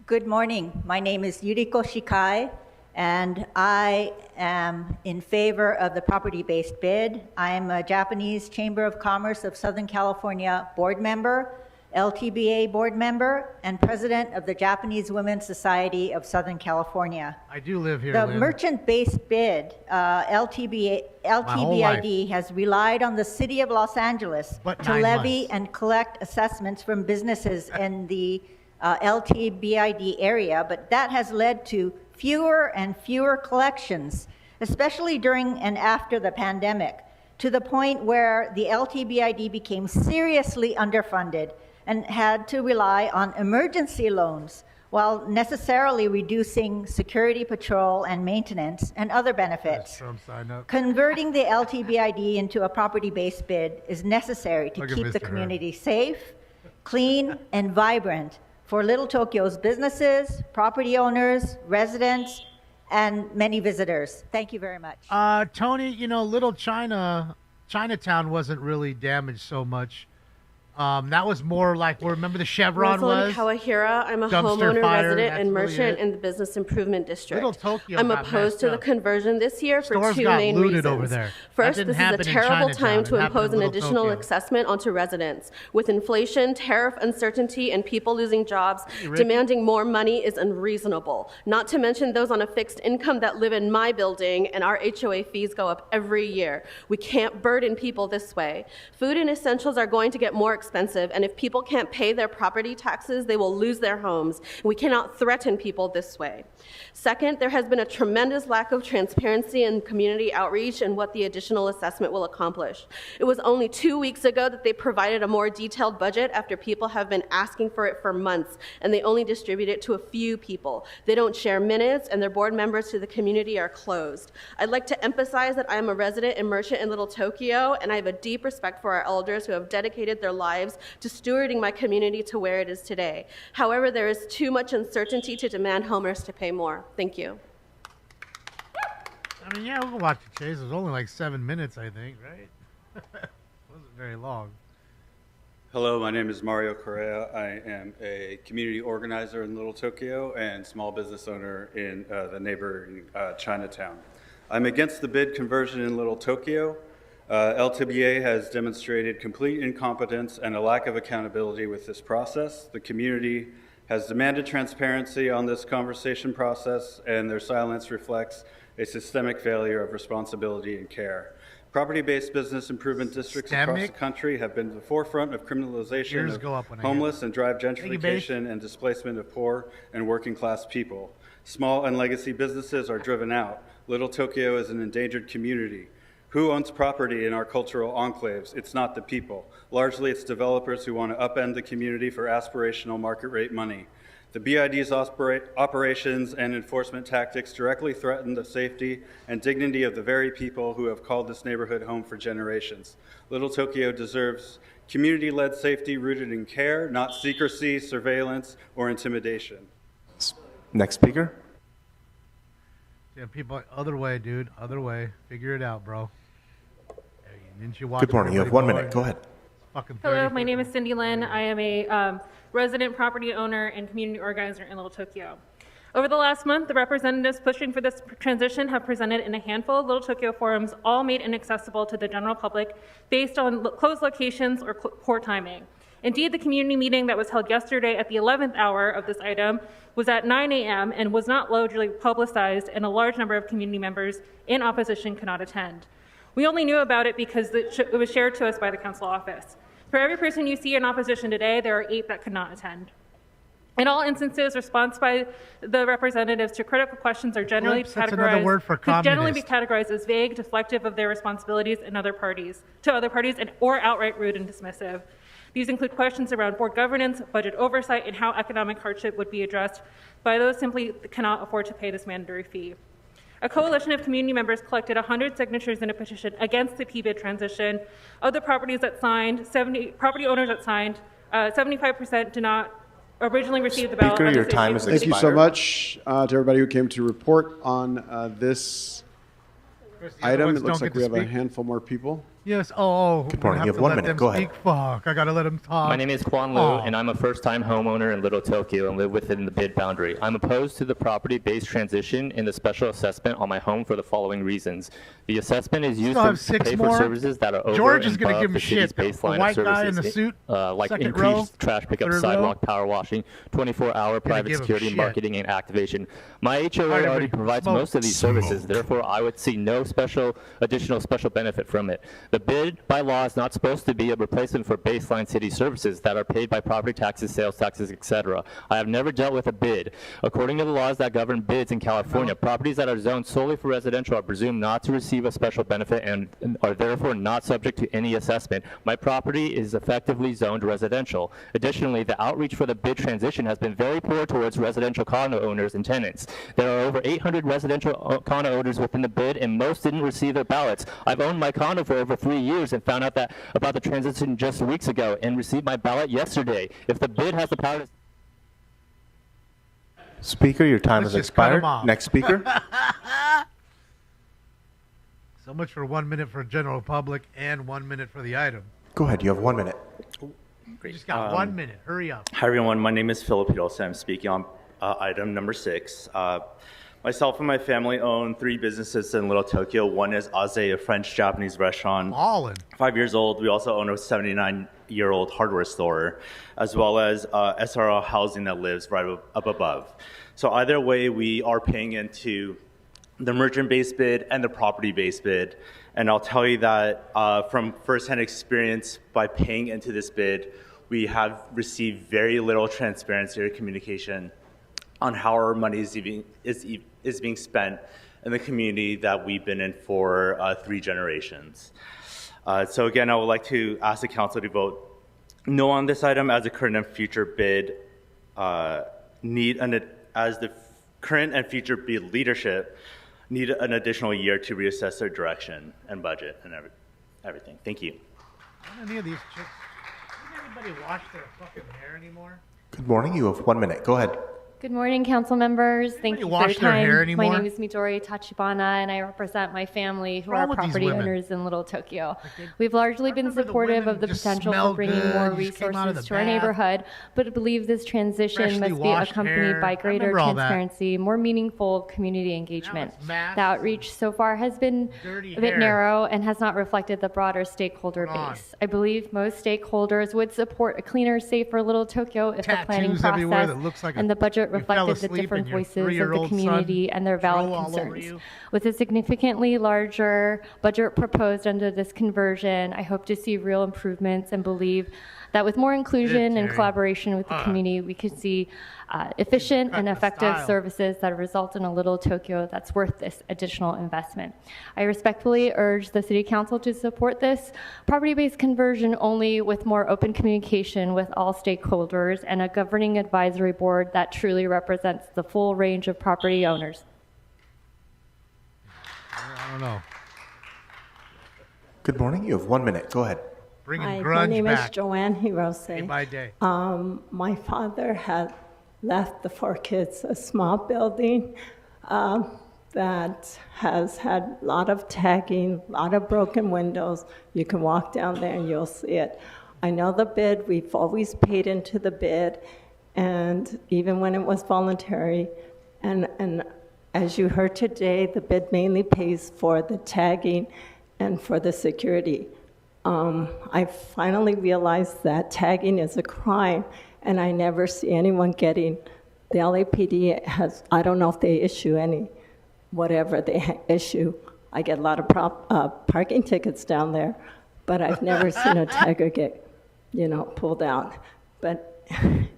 Good morning. My name is Yuriko Shikai, and I am in favor of the property-based bid. I am a Japanese Chamber of Commerce of Southern California board member, LTBA board member, and president of the Japanese Women's Society of Southern California. I do live here, The Lynn. merchant-based bid, LTBID, has relied on the city of Los Angeles But to 9 levy months. and collect assessments from businesses in the LTBID area, but that has led to fewer and fewer collections, especially during and after the pandemic, to the point where the LTBID became seriously underfunded and had to rely on emergency loans while necessarily reducing security patrol and maintenance and other benefits. Converting the LTBID into a property-based bid is necessary to Look at keep the Mr. community safe, clean, and vibrant for Little Tokyo's businesses, property owners, residents, and many visitors. Thank you very much. Tony, you know, Little Chinatown wasn't really damaged so much. That was more like, remember the Chevron Rosalind was? Kawahira. I'm a Dumpster homeowner, fire, resident, that's and really merchant it. in the Business Improvement District. Little Tokyo I'm got opposed to messed the up. conversion this year for Stores two got main looted reasons. over there. That First, didn't this is a happen in terrible Chinatown. time It to happened impose in an Little additional Tokyo. assessment onto residents. With inflation, tariff uncertainty, and people losing jobs, Hey, Rick. demanding more money is unreasonable. Not to mention those on a fixed income that live in my building, and our HOA fees go up every year. We can't burden people this way. Food and essentials are going to get more expensive, and if people can't pay their property taxes, they will lose their homes. We cannot threaten people this way. Second, there has been a tremendous lack of transparency and community outreach in what the additional assessment will accomplish. It was only 2 weeks ago that they provided a more detailed budget after people have been asking for it for months, and they only distribute it to a few people. They don't share minutes, and their board members to the community are closed. I'd like to emphasize that I am a resident and merchant in Little Tokyo, and I have a deep respect for our elders who have dedicated their lives to stewarding my community to where it is today. However, there is too much uncertainty to demand homers to pay more. Thank you. I mean, yeah, we can watch the chase. It was only like 7 minutes, I think, right? It wasn't very long. Hello, my name is Mario Correa. I am a community organizer in Little Tokyo and small business owner in the neighboring Chinatown. I'm against the bid conversion in Little Tokyo. LTBA has demonstrated complete incompetence and a lack of accountability with this process. The community has demanded transparency on this conversation process, and their silence reflects a systemic failure of responsibility and care. Property-based business improvement districts across the country have been the forefront of criminalization Ears go up of when I hear homeless that. and drive Thank you, Babe. gentrification and displacement of poor and working class people. Small and legacy businesses are driven out. Little Tokyo is an endangered community. Who owns property in our cultural enclaves? It's not the people. Largely, it's developers who want to upend the community for aspirational market rate money. The BID's operations and enforcement tactics directly threaten the safety and dignity of the very people who have called this neighborhood home for generations. Little Tokyo deserves community-led safety rooted in care, not secrecy, surveillance, or intimidation. Next speaker. Yeah, people, other way, dude, other way. Figure it out, bro. Hey, didn't you watch Good morning. You have 1 minute. Go ahead. Fucking Hello, 30. my name is Cindy Lynn. I am a resident property owner and community organizer in Little Tokyo. Over the last month, the representatives pushing for this transition have presented in a handful of Little Tokyo forums, all made inaccessible to the general public based on closed locations or poor timing. Indeed, the community meeting that was held yesterday at the 11th hour of this item was at 9 a.m. and was not largely publicized, and a large number of community members in opposition could not attend. We only knew about it because it was shared to us by the council office. For every person you see in opposition today, there are 8 that could not attend. In all instances, response by the representatives to critical questions are generally That's another word for could generally be communist. categorized as vague, deflective of their responsibilities to other parties, or outright rude and dismissive. These include questions around board governance, budget oversight, and how economic hardship would be addressed by those simply cannot afford to pay this mandatory fee. A coalition of community members collected 100 signatures in a petition against the PBID transition. Of the properties that signed, 70 property owners that signed, 75% did not originally receive the ballot. Speaker, your time has expired. Thank you so much to everybody who came to report on this item. It looks like we have a handful more people. Yes. Oh. Good morning. You have 1 minute. Go ahead. Fuck. I gotta let him talk. My name is Kwan Liu, and I'm a first-time homeowner in Little Tokyo and live within the bid boundary. I'm opposed to the property-based transition in the special assessment on my home for the following reasons. The assessment is used to pay for services that are over George is and gonna above give him the city's shit. The baseline white of guy in services, the suit, like second increased row, trash pickup, third sidewalk row. power washing, 24-hour private give him security, shit. marketing, and activation. My HOA Alright, already everybody, provides smoke. most of these services. Therefore, I would see no additional special benefit from it. The bid by law is not supposed to be a replacement for baseline city services that are paid by property taxes, sales taxes, etc. I have never dealt with a bid. According to the laws that govern bids in California, properties that are zoned solely for residential are presumed not to receive a special benefit and are therefore not subject to any assessment. My property is effectively zoned residential. Additionally, the outreach for the bid transition has been very poor towards residential condo owners and tenants. There are over 800 residential condo owners within the bid, and most didn't receive their ballots. I've owned my condo for over 3 years and found out about the transition just weeks ago and received my ballot yesterday. If the bid has the power to... Speaker, your time has expired. Next speaker. So much for 1 minute for general public and 1 minute for the item. Go ahead. You have 1 minute. You just got 1 minute. Hurry up. Hi, everyone. My name is Philip Hiddleston. I'm speaking on item number 6. Myself and my family own 3 businesses in Little Tokyo. One is Aze, a French-Japanese restaurant. Ballin'. 5 years old. We also own a 79-year-old hardware store, as well as SRO housing that lives right up above. So either way, we are paying into the merchant-based bid and the property-based bid. And I'll tell you that from firsthand experience, by paying into this bid, we have received very little transparency or communication on how our money is being spent in the community that we've been in for 3 generations. So again, I would like to ask the council to vote no on this item, as the current and future bid as the current and future bid leadership need an additional year to reassess their direction and budget and everything. Thank you. Don't any of these chicks, does anybody wash their fucking hair anymore? Good morning. You have 1 minute. Go ahead. Good morning, council members. Thank you for your wash their hair time. My anymore? name is Midori Tachibana, and I represent my family, who What's wrong are with these property women? owners in Little Tokyo. We've largely been supportive of the potential for bringing more resources to our neighborhood, but believe this transition must be accompanied by greater transparency, more meaningful community engagement. The outreach so far has been a bit narrow and has not reflected the broader stakeholder base. I believe most stakeholders would support a cleaner, safer Little Tokyo if the planning process and the budget reflected the different voices of the community and their valid concerns. With a significantly larger budget proposed under this conversion, I hope to see real improvements and believe that with more inclusion and collaboration with the community, we could see efficient and effective services that result in a Little Tokyo that's worth this additional investment. I respectfully urge the City Council to support this property-based conversion only with more open communication with all stakeholders and a governing advisory board that truly represents the full range of property owners. I don't know. Good morning. You have 1 minute. Go ahead. Bringing Hi, grunge my name back. is Joanne Hirose. Day by day. My father had left the 4 kids a small building that has had a lot of tagging, a lot of broken windows. You can walk down there and you'll see it. I know the bid, we've always paid into the bid, and even when it was voluntary, and as you heard today, the bid mainly pays for the tagging and for the security. I finally realized that tagging is a crime, and I never see anyone getting, the LAPD has, I don't know if they issue any, whatever they issue. I get a lot of parking tickets down there, but I've never seen a tagger get pulled out. But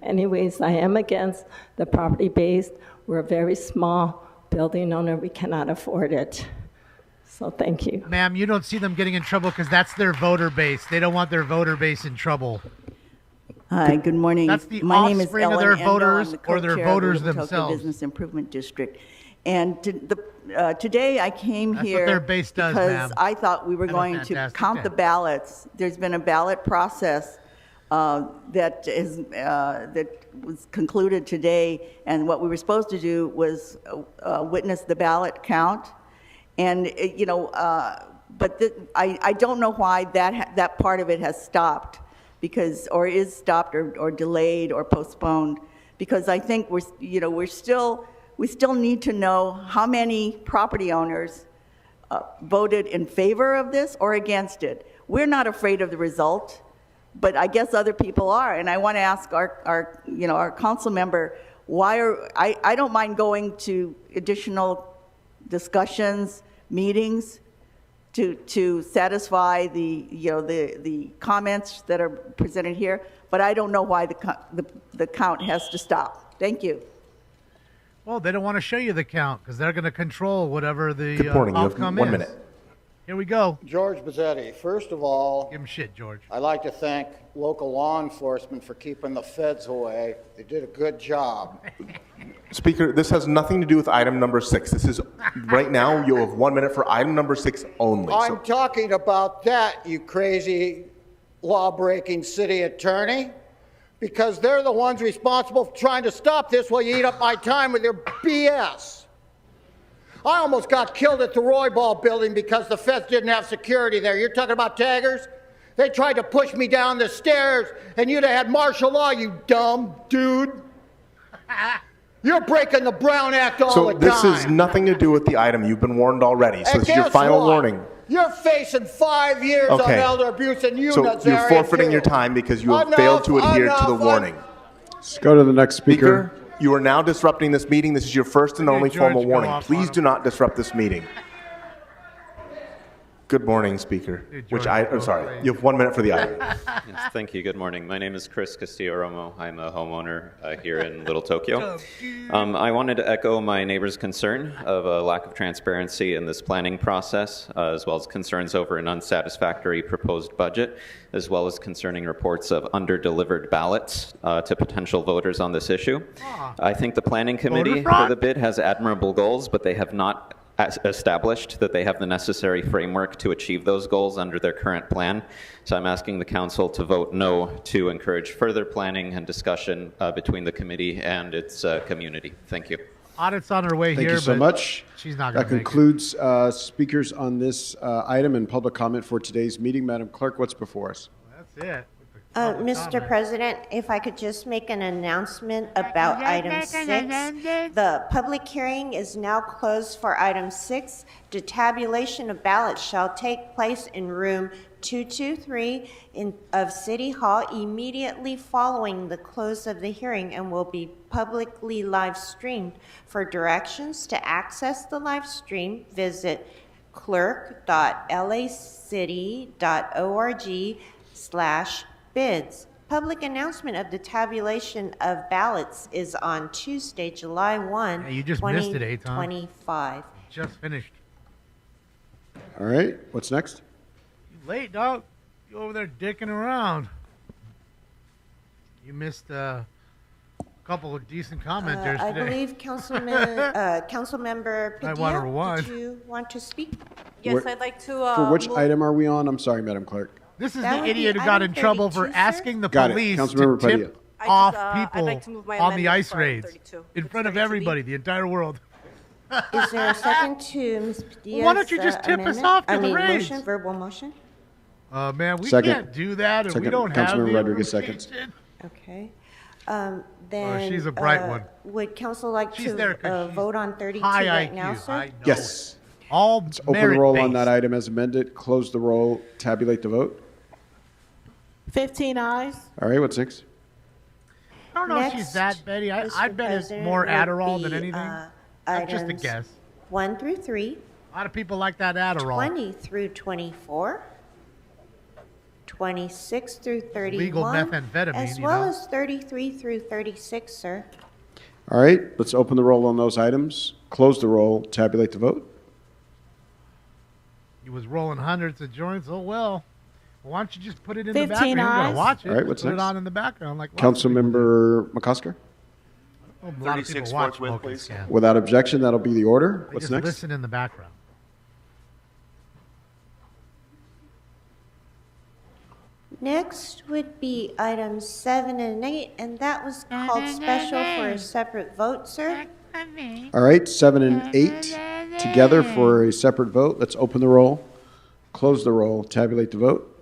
anyways, I am against the property-based. We're a very small building owner. We cannot afford it. So thank you. Ma'am, you don't see them getting in trouble because that's their voter base. They don't want their voter base in trouble. Hi, good morning. That's the My name is offspring of Ellen their Endo. voters I'm the or their co-chair of the voters Little Tokyo themselves. Business Improvement District. And today I came That's here what their base does, because ma'am. I thought we were Have a going to fantastic count day. the ballots. There's been a ballot process that was concluded today, and what we were supposed to do was witness the ballot count. And I don't know why that part of it has stopped, or is stopped or delayed or postponed, because I think we still need to know how many property owners voted in favor of this or against it. We're not afraid of the result, but I guess other people are. And I want to ask our council member, I don't mind going to additional discussions, meetings to satisfy the comments that are presented here, but I don't know why the count has to stop. Thank you. Well, they don't want to show you the count because they're going to control whatever the Good morning. You have outcome 1 is. minute. Here we go. George Bazzetti, first of all, Give him shit, George. I'd like to thank local law enforcement for keeping the feds away. They did a good job. Speaker, this has nothing to do with item number 6. This is, right now, you have 1 minute for item number 6 only. I'm talking about that, you crazy law-breaking city attorney, because they're the ones responsible for trying to stop this while you eat up my time with your BS. I almost got killed at the Roybal building because the feds didn't have security there. You're talking about taggers? They tried to push me down the stairs, and you'd have had martial law, you dumb dude. You're breaking the Brown Act all the So time. this has nothing to do with the item. You've been warned already. So And this is your guess final what? warning. You're facing 5 years on Okay. elder abuse and you So nuts you're area, forfeiting too. your time because you have Enough, failed to adhere to the enough, warning. Let's go to the next speaker. You are now disrupting this meeting. This is your first and only George formal go warning. off Please on do not disrupt this meeting. Good morning, Speaker. I'm sorry. You have 1 minute for the item. Yes, thank you. Good morning. My name is Chris Castillo-Romo. I'm a homeowner here in Little Tokyo. I wanted to echo my neighbor's concern of a lack of transparency in this planning process, as well as concerns over an unsatisfactory proposed budget, as well as concerning reports of under-delivered ballots to potential voters on this issue. I think the planning committee for the bid has admirable goals, but they have not established that they have the necessary framework to achieve those goals under their current plan. So I'm asking the council to vote no to encourage further planning and discussion between the committee and its community. Thank you. Audit's on her way Thank here. you so but much. She's not going That to make it. concludes speakers on this item and public comment for today's meeting. Madam Clerk, what's before us? That's it. Mr. President, if I could just make an announcement about item 6. The public hearing is now closed for item 6. The tabulation of ballots shall take place in room 223 of City Hall immediately following the close of the hearing and will be publicly live streamed. For directions to access the live stream, visit clerk.lacity.org/bids. Public announcement of the tabulation of ballots is on Tuesday, July 1, Hey, you just missed it, Eitan. 2025. Just finished. All right, what's next? You late, dog. You over there dicking around. You missed a couple of decent commenters I today. believe Councilmember wanna Padilla, rewind. did you want to speak? Yes, Where- I'd like to. For which move- item are we on? I'm sorry, Madam Clerk. This is That the would idiot be who got in item trouble for 32, sir. asking the Got it. police Councilmember to Padilla. tip I'd off I'd people like to move my on the amendment ice for raids 32. in front of everybody, the entire world. Is there a second to Ms. Padilla's Why don't you just tip us amendment? off to I the mean, raids? motion, verbal motion? Man, we Second. can't do that, and we Second. don't have Councilmember the Rodriguez seconds. information. Okay. Then. she's a bright one. Would council like She's there to 'cause she's vote on 32 high right IQ. now, sir? I know Yes. it. All Let's open the roll on merit-based. that item as amended, close the roll, tabulate the vote. 15 ayes. All right, what's next? I don't know if she's Next, that, Betty. I Mr. bet it's President, more would Adderall be, than anything. That's just a items guess. 1 through 3, A lot of people like that Adderall. 20 through 24, 26 through 31. Legal methamphetamine, as well as 33 through 36, sir. All right, let's open the roll on those items, close the roll, tabulate the vote. He was rolling hundreds of joints. Oh, well. Why don't you just put it in the 15 background? You're going ayes. to watch it. All right, what's put next? it on in the background. Like lots of people do. Councilmember McCosker? A lot of 36 people watch forthwith, Focus, please. yeah. Without objection, that'll be the order. They What's just next? listen in the background. Next would be items 7 and 8, and that was called special for a separate vote, sir. All right, 7 and 8 together for a separate vote. Let's open the roll, close the roll, tabulate the vote.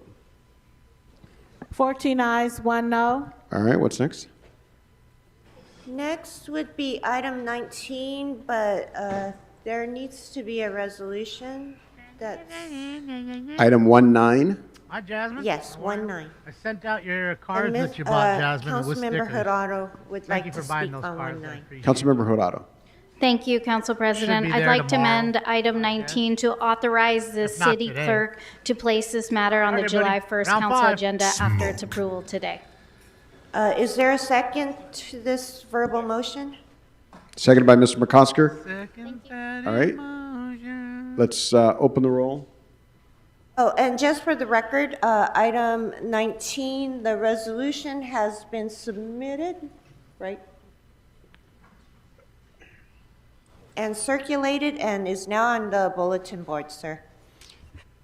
14 ayes, 1 no. All right, what's next? Next would be item 19, but there needs to be a resolution that's... Item 1-9. Hi, Jasmine. Yes, 1-9. I sent out your cards And that you bought, Jasmine, with Councilmember stickers. Hurtado would Thank like you to for buying speak those on cards. I 1-9. appreciate it. Councilmember Jurado. Thank you, Council President. be I'd there like to tomorrow. amend item 19 to authorize the If not city today. clerk to place this matter on All the right, July everybody. 1st Round council 5. agenda after its approval today. Is there a second to this verbal motion? Seconded by Mr. McCosker. Second All right. Let's open the roll. Oh, and just for the record, item 19, the resolution has been submitted, right? And circulated and is now on the bulletin board, sir.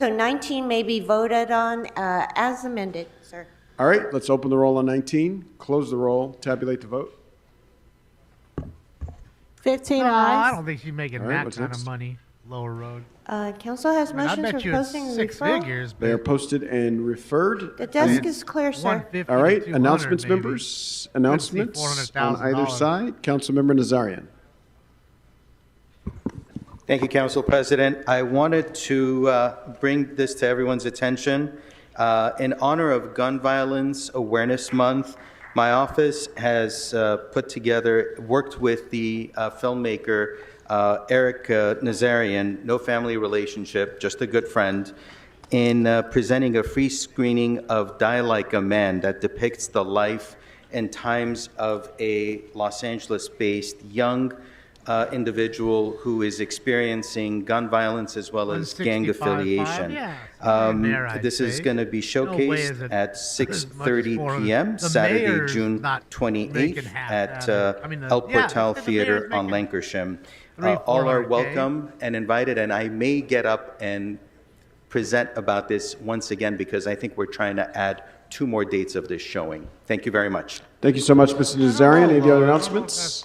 So 19 may be voted on as amended, sir. All right, let's open the roll on 19, close the roll, tabulate the vote. 15 No, I ayes. don't think she's making All right, that what's kind next? of money. Lower Road. Council has I mean, I motions bet for you it's posting and six referral. figures. They are But posted and referred. The desk is clear, sir. 150 All to right, 200 announcements, maybe. members. Announcements on either $400,000. side. Councilmember Nazarian. Thank you, Council President. I wanted to bring this to everyone's attention. In honor of Gun Violence Awareness Month, my office has worked with the filmmaker Eric Nazarian, no family relationship, just a good friend, in presenting a free screening of Die Like a Man that depicts the life and times of a Los Angeles-based young individual who is experiencing gun violence as well as gang 165.5, affiliation. yeah, somewhere in there, I'd This is say. going to be No way is showcased it at as much as 6:30 400. p.m. The Saturday, mayor's June not 28th making half at that. I mean, El yeah, Portal the mayor's Theater on making Lancashire. 300, All are 400K. welcome and invited, and I may get up and present about this once again because I think we're trying to add 2 more dates of this showing. Thank you very much. Thank you so much, Mr. Nazarian. Any other announcements?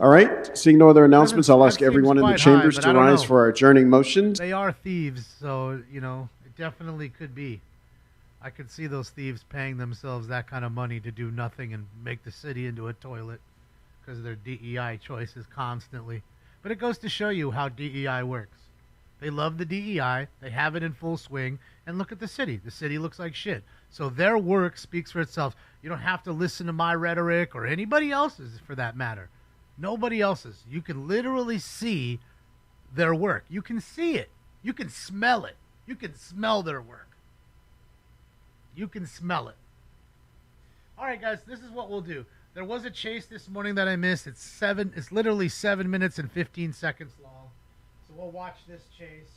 All right, seeing no other announcements, I'll ask that everyone in the seems quite high, chambers but to I don't rise know. for our adjourning motions. They are thieves, so, you know, it definitely could be. I could see those thieves paying themselves that kind of money to do nothing and make the city into a toilet because of their DEI choices constantly. But it goes to show you how DEI works. They love the DEI, they have it in full swing, and look at the city. The city looks like shit. So their work speaks for itself. You don't have to listen to my rhetoric or anybody else's for that matter. Nobody else's. You can literally see their work. You can see it. You can smell it. You can smell their work. You can smell it. All right, guys, this is what we'll do. There was a chase this morning that I missed. It's literally 7 minutes and 15 seconds long. So we'll watch this chase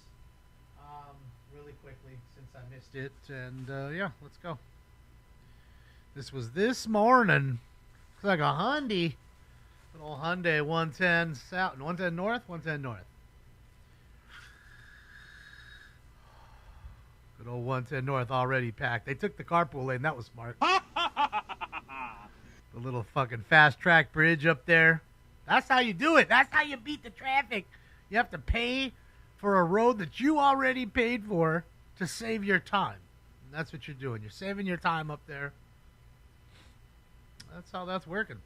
really quickly since I missed it. And yeah, let's go. This was this morning. Looks like a Hyundai. An old Hyundai 110 south, 110 north, 110 north. Good old 110 north already packed. They took the carpool lane. That was smart. The little fucking fast track bridge up there. That's how you do it. That's how you beat the traffic. You have to pay for a road that you already paid for to save your time. And that's what you're doing. You're saving your time up there. That's how that's working.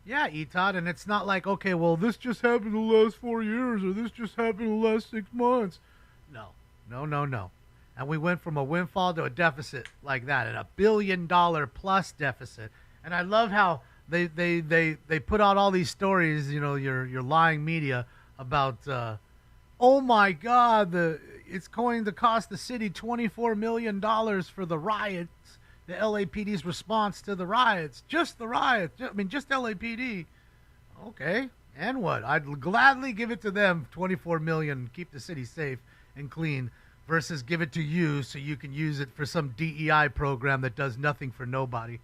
Yeah, Etod, and it's not like, okay, well, this just happened in the last 4 years or this just happened in the last 6 months. No. And we went from a windfall to a deficit like that, and $1 billion plus deficit. And I love how they put out all these stories, you know, your lying media about oh my God, it's going to cost the city $24 million for the riots, the LAPD's response to the riots. Just the riots. I mean, just LAPD. Okay, and what? I'd gladly give it to them, $24 million, keep the city safe and clean, versus give it to you so you can use it for some DEI program that does nothing for nobody.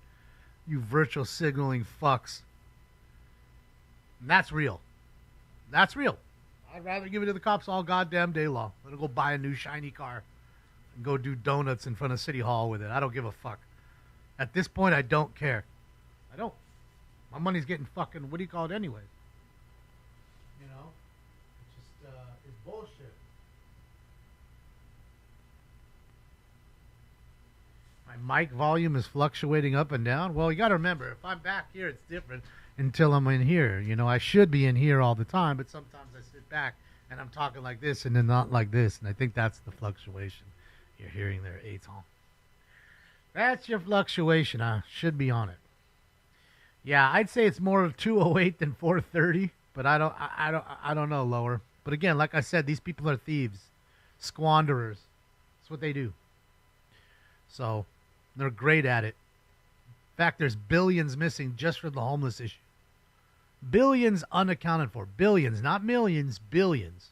You virtual signaling fucks. And that's real. That's real. I'd rather give it to the cops all goddamn day long. Let them go buy a new shiny car and go do donuts in front of City Hall with it. I don't give a fuck. At this point, I don't care. I don't. My money's getting fucking, what do you call it anyways? You know? It's just, it's bullshit. My mic volume is fluctuating up and down. Well, you got to remember, if I'm back here, it's different until I'm in here. You know, I should be in here all the time, but sometimes I sit back and I'm talking like this and then not like this, and I think that's the fluctuation you're hearing there, Eitan. That's your fluctuation. I should be on it. Yeah, I'd say it's more of 208 than 430, but I don't know, lower. But again, like I said, these people are thieves, squanderers. That's what they do. So they're great at it. In fact, there's billions missing just from the homeless issue. Billions unaccounted for. Billions, not millions, billions.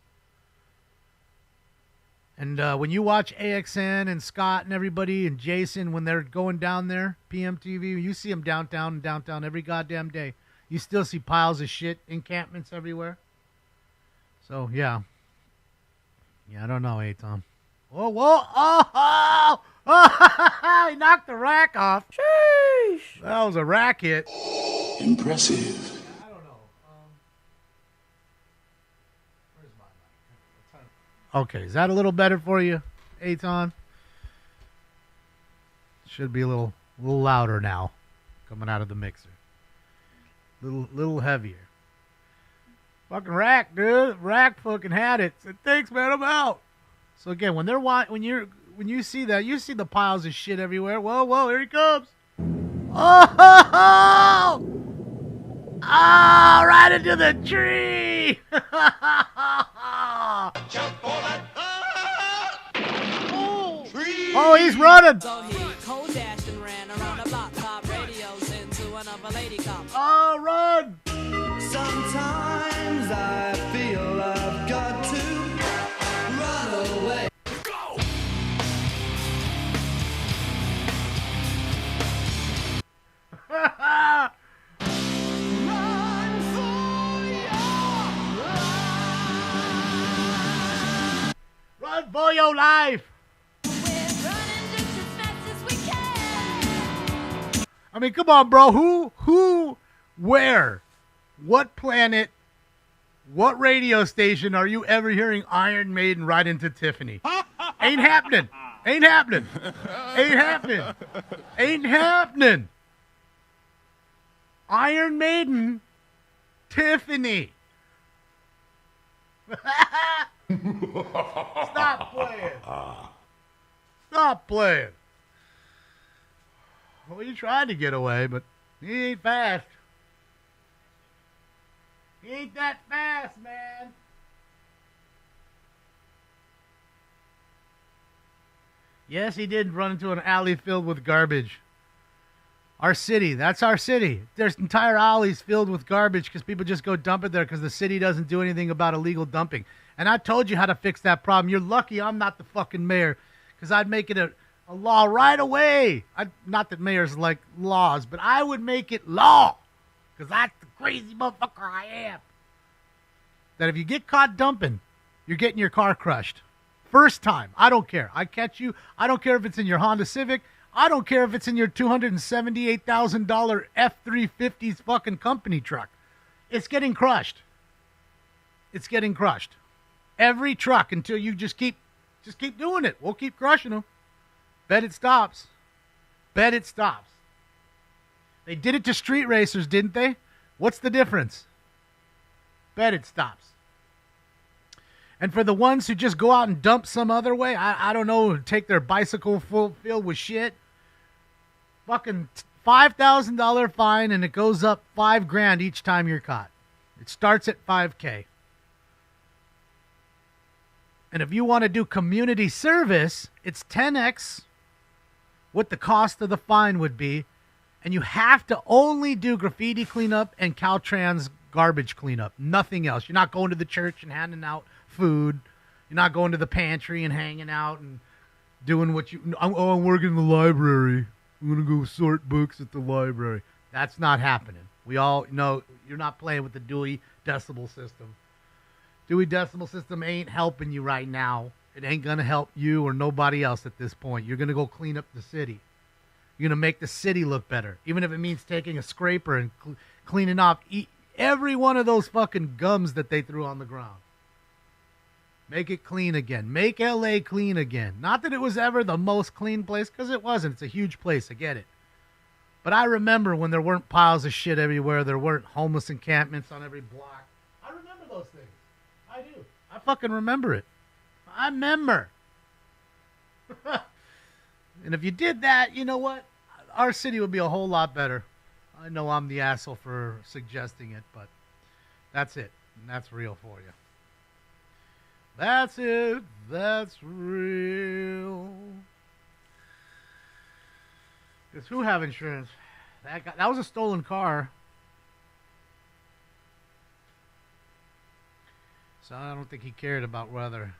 And when you watch AXN and Scott and everybody and Jason, when they're going down there, PMTV, you see them downtown and downtown every goddamn day. You still see piles of shit, encampments everywhere. So, yeah. Yeah, I don't know, Eitan. Whoa, whoa, oh, he knocked the rack off. Sheesh. That was a rack hit. Impressive. I don't know. Where's my mic? Okay, is that a little better for you, Eitan? Should be a little louder now, coming out of the mixer. Little heavier. Fucking rack, dude. Rack fucking had it. Said, thanks, man. I'm out. So again, when you see that, you see the piles of shit everywhere. Whoa, whoa, here he comes. Oh, right into the tree. Oh, he's running. Oh, run. Sometimes I feel I've got to run away. Go! Run for your life. I mean, come on, bro. Who, where, what planet, what radio station are you ever hearing Iron Maiden right into Tiffany? Ain't happening. Ain't happening. Ain't happening. Ain't happening. Iron Maiden, Tiffany. Stop playing. Stop playing. Well, he tried to get away, but he ain't fast. He ain't that fast, man. Yes, he did run into an alley filled with garbage. Our city, that's our city. There's entire alleys filled with garbage because people just go dump it there because the city doesn't do anything about illegal dumping. And I told you how to fix that problem. You're lucky I'm not the fucking mayor because I'd make it a law right away. Not that mayors like laws, but I would make it law because that's the crazy motherfucker I am. That if you get caught dumping, you're getting your car crushed. First time. I don't care. I catch you. I don't care if it's in your Honda Civic. I don't care if it's in your $278,000 F-350's fucking company truck. It's getting crushed. It's getting crushed. Every truck until you just keep doing it. We'll keep crushing them. Bet it stops. Bet it stops. They did it to street racers, didn't they? What's the difference? Bet it stops. And for the ones who just go out and dump some other way, I don't know, take their bicycle filled with shit, fucking $5,000 fine, and it goes up $5,000 each time you're caught. It starts at $5,000. And if you want to do community service, it's 10x what the cost of the fine would be. And you have to only do graffiti cleanup and Caltrans garbage cleanup. Nothing else. You're not going to the church and handing out food. You're not going to the pantry and hanging out and doing what you... Oh, I'm working in the library. I'm going to go sort books at the library. That's not happening. We all know you're not playing with the Dewey Decimal System. Dewey Decimal System ain't helping you right now. It ain't going to help you or nobody else at this point. You're going to go clean up the city. You're going to make the city look better. Even if it means taking a scraper and cleaning off every one of those fucking gums that they threw on the ground. Make it clean again. Make LA clean again. Not that it was ever the most clean place, because it wasn't. It's a huge place. I get it. But I remember when there weren't piles of shit everywhere. There weren't homeless encampments on every block. I remember those things. I do. I fucking remember it. I remember. And if you did that, you know what? Our city would be a whole lot better. I know I'm the asshole for suggesting it, but that's it. And that's real for you. That's it. That's real. Does who have insurance? That was a stolen car. So I don't think he cared about whether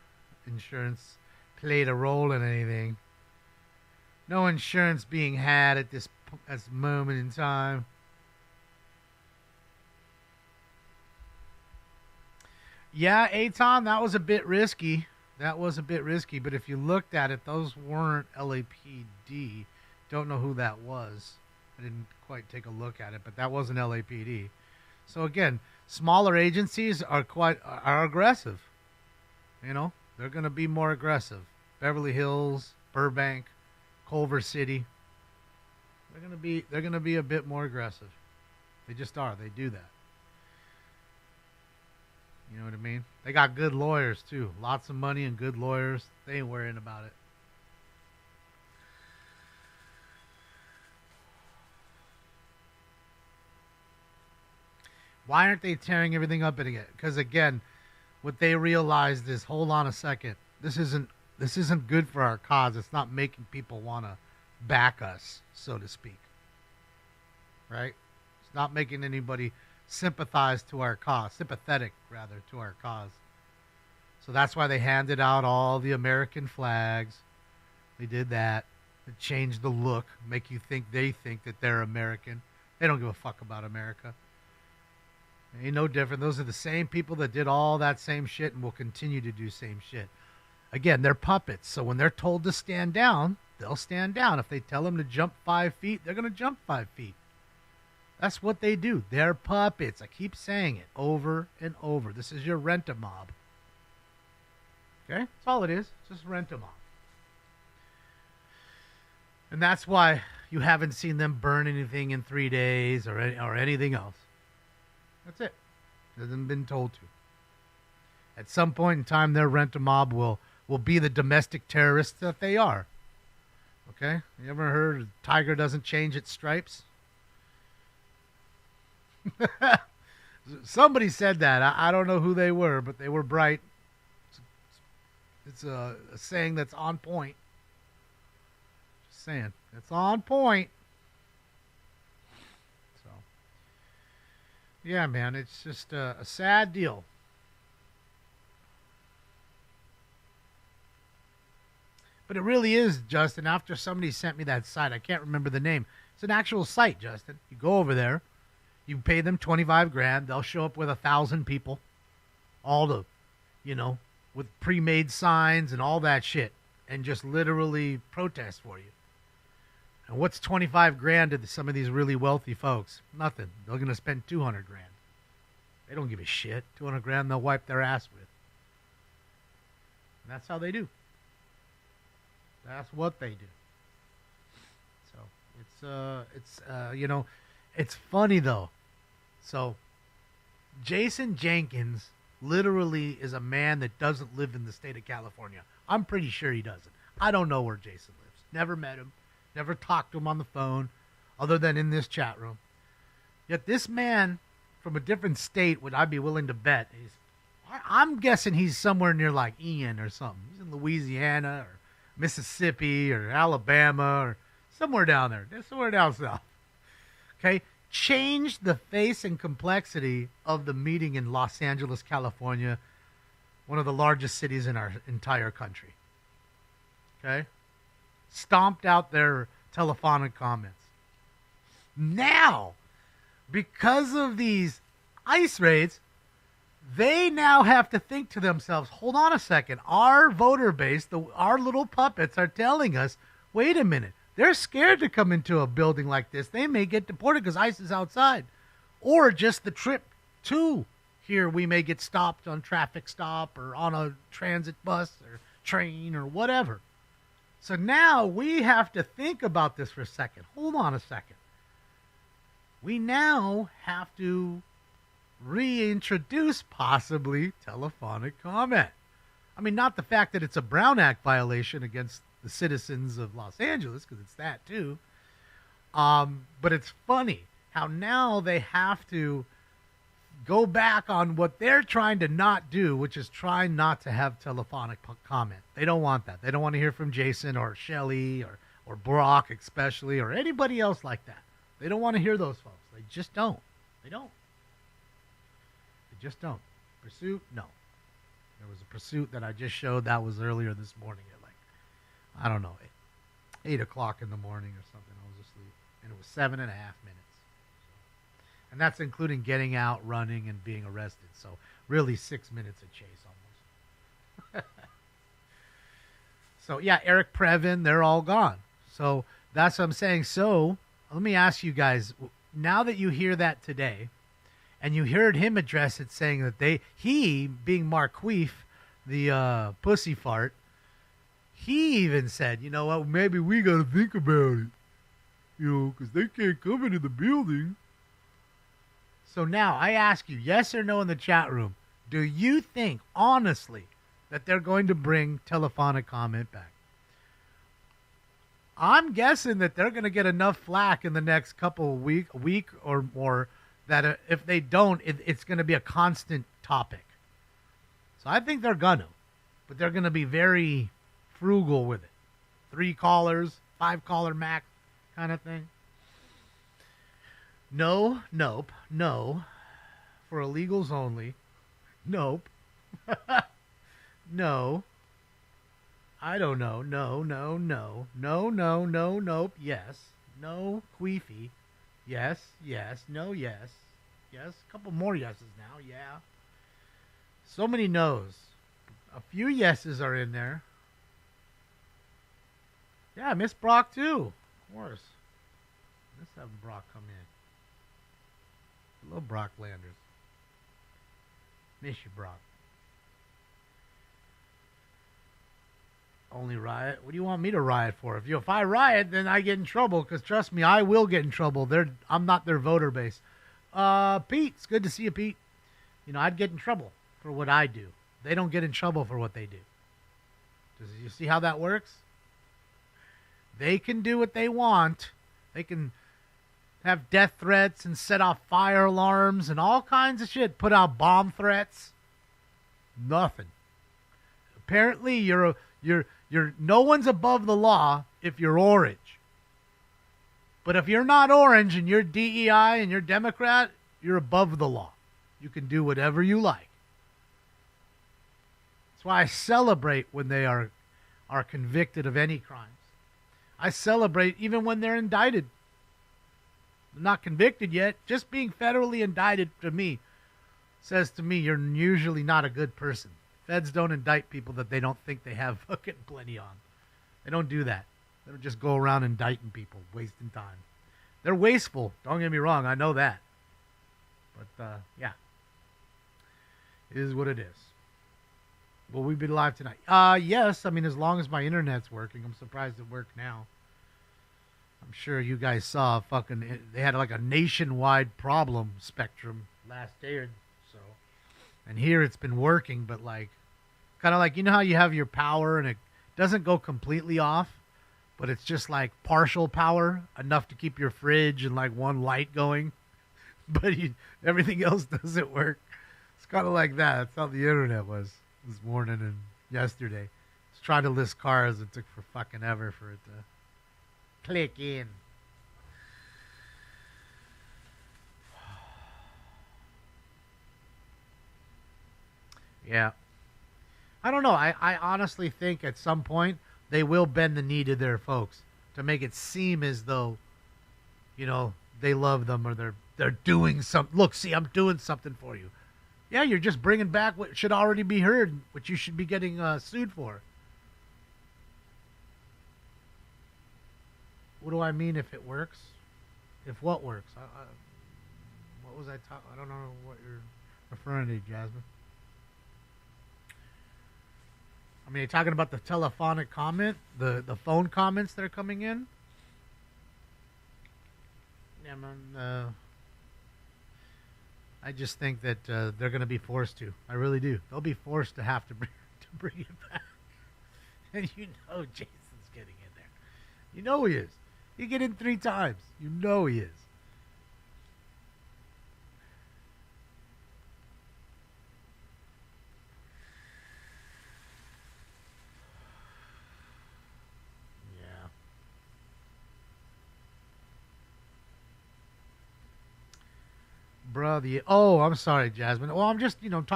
insurance played a role in anything. No insurance being had at this moment in time. Yeah, Aton, that was a bit risky. That was a bit risky, but if you looked at it, those weren't LAPD. Don't know who that was. I didn't quite take a look at it, but that wasn't LAPD. So again, smaller agencies are aggressive. You know, they're going to be more aggressive. Beverly Hills, Burbank, Culver City. They're going to be a bit more aggressive. They just are. They do that. You know what I mean? They got good lawyers too. Lots of money and good lawyers. They ain't worrying about it. Why aren't they tearing everything up again? Because again, what they realized is, hold on a second. This isn't good for our cause. It's not making people want to back us, so to speak. Right? It's not making anybody sympathize to our cause, sympathetic rather to our cause. So that's why they handed out all the American flags. They did that. It changed the look, make you think they think that they're American. They don't give a fuck about America. Ain't no different. Those are the same people that did all that same shit and will continue to do same shit. Again, they're puppets. So when they're told to stand down, they'll stand down. If they tell them to jump 5 feet, they're going to jump 5 feet. That's what they do. They're puppets. I keep saying it over and over. This is your rent-a-mob. Okay? That's all it is. It's just rent-a-mob. And that's why you haven't seen them burn anything in 3 days or anything else. That's it. It hasn't been told to. At some point in time, their rent-a-mob will be the domestic terrorists that they are. Okay? You ever heard a tiger doesn't change its stripes? Somebody said that. I don't know who they were, but they were bright. It's a saying that's on point. Just saying. It's on point. So, yeah, man, it's just a sad deal. But it really is, Justin. After somebody sent me that site, I can't remember the name. It's an actual site, Justin. You go over there. You pay them $25,000. They'll show up with 1,000 people, all the, with pre-made signs and all that shit, and just literally protest for you. And what's $25,000 to some of these really wealthy folks? Nothing. They're gonna spend $200,000. They don't give a shit. $200,000 they'll wipe their ass with. And that's how they do. That's what they do. So it's funny though. So Jason Jenkins literally is a man that doesn't live in the state of California. I'm pretty sure he doesn't. I don't know where Jason lives. Never met him. Never talked to him on the phone other than in this chat room. Yet this man from a different state, would I be willing to bet, he's I'm guessing he's somewhere near like Ian or something. He's in Louisiana or Mississippi or Alabama or somewhere down there. Somewhere down south. Okay? Change the face and complexity of the meeting in Los Angeles, California, one of the largest cities in our entire country. Okay? Stomped out their telephonic comments. Now, because of these ICE raids, they now have to think to themselves, hold on a second, our voter base, our little puppets are telling us, wait a minute, they're scared to come into a building like this. They may get deported because ICE is outside. Or just the trip to here, we may get stopped on traffic stop or on a transit bus or train or whatever. So now we have to think about this for a second. Hold on a second. We now have to reintroduce possibly telephonic comment. I mean, not the fact that it's a Brown Act violation against the citizens of Los Angeles, because it's that too. But it's funny how now they have to go back on what they're trying to not do, which is try not to have telephonic comment. They don't want that. They don't want to hear from Jason or Shelley or Brock especially or anybody else like that. They don't want to hear those folks. They just don't. They don't. They just don't. Pursuit? No. There was a pursuit that I just showed that was earlier this morning at like, I don't know, 8 o'clock in the morning or something. I was asleep. And it was 7.5 minutes. And that's including getting out, running, and being arrested. So really 6 minutes of chase almost. So yeah, Eric Previn, they're all gone. So that's what I'm saying. So let me ask you guys, now that you hear that today, and you heard him address it saying that he being Marqueef, the pussy fart, he even said, you know what, maybe we got to think about it. You know, because they can't come into the building. So now I ask you, yes or no in the chat room, do you think, honestly, that they're going to bring telephonic comment back? I'm guessing that they're going to get enough flack in the next couple week or more that if they don't, it's going to be a constant topic. So I think they're going to, but they're going to be very frugal with it. 3 callers, 5 caller max kind of thing. No, nope, no. For illegals only. Nope. No. I don't know. No, no, no. No, no, no, nope. Yes. No, queefy. Yes, yes, no, yes. Yes, a couple more yeses now, yeah. So many no's. A few yeses are in there. Yeah, Miss Brock too. Of course. Let's have Brock come in. Hello, Brock Landers. Miss you, Brock. Only riot? What do you want me to riot for? If I riot, then I get in trouble, because trust me, I will get in trouble. I'm not their voter base. Pete, it's good to see you, Pete. You know, I'd get in trouble for what I do. They don't get in trouble for what they do. Does you see how that works? They can do what they want. They can have death threats and set off fire alarms and all kinds of shit. Put out bomb threats. Nothing. Apparently, you're no one's above the law if you're orange. But if you're not orange and you're DEI and you're Democrat, you're above the law. You can do whatever you like. That's why I celebrate when they are convicted of any crimes. I celebrate even when they're indicted. They're not convicted yet. Just being federally indicted to me says to me you're usually not a good person. Feds don't indict people that they don't think they have fucking plenty on. They don't do that. They don't just go around indicting people, wasting time. They're wasteful. Don't get me wrong. I know that. But, yeah. It is what it is. Will we be live tonight? Yes. I mean, as long as my internet's working. I'm surprised it worked now. I'm sure you guys saw they had like a nationwide problem spectrum last day or so. And here it's been working, but like, kind of like, you know how you have your power and it doesn't go completely off, but it's just like partial power, enough to keep your fridge and like one light going, but everything else doesn't work. It's kind of like that. That's how the internet was this morning and yesterday. It's trying to list cars. It took for fucking ever for it to click in. Yeah. I don't know. I honestly think at some point they will bend the knee to their folks to make it seem as though, you know, they love them or they're doing something. Look, see, I'm doing something for you. Yeah, you're just bringing back what should already be heard, what you should be getting sued for. What do I mean if it works? If what works? What was I talking? I don't know what you're referring to, Jasmine. I mean, you're talking about the telephonic comment, the phone comments that are coming in? Yeah, man. I just think that they're going to be forced to. I really do. They'll be forced to have to bring it back. And you know Jason's getting in there. You know he is. He get in 3 times. You know he is. Bro, I'm sorry, Jasmine. Well, I'm just, I'm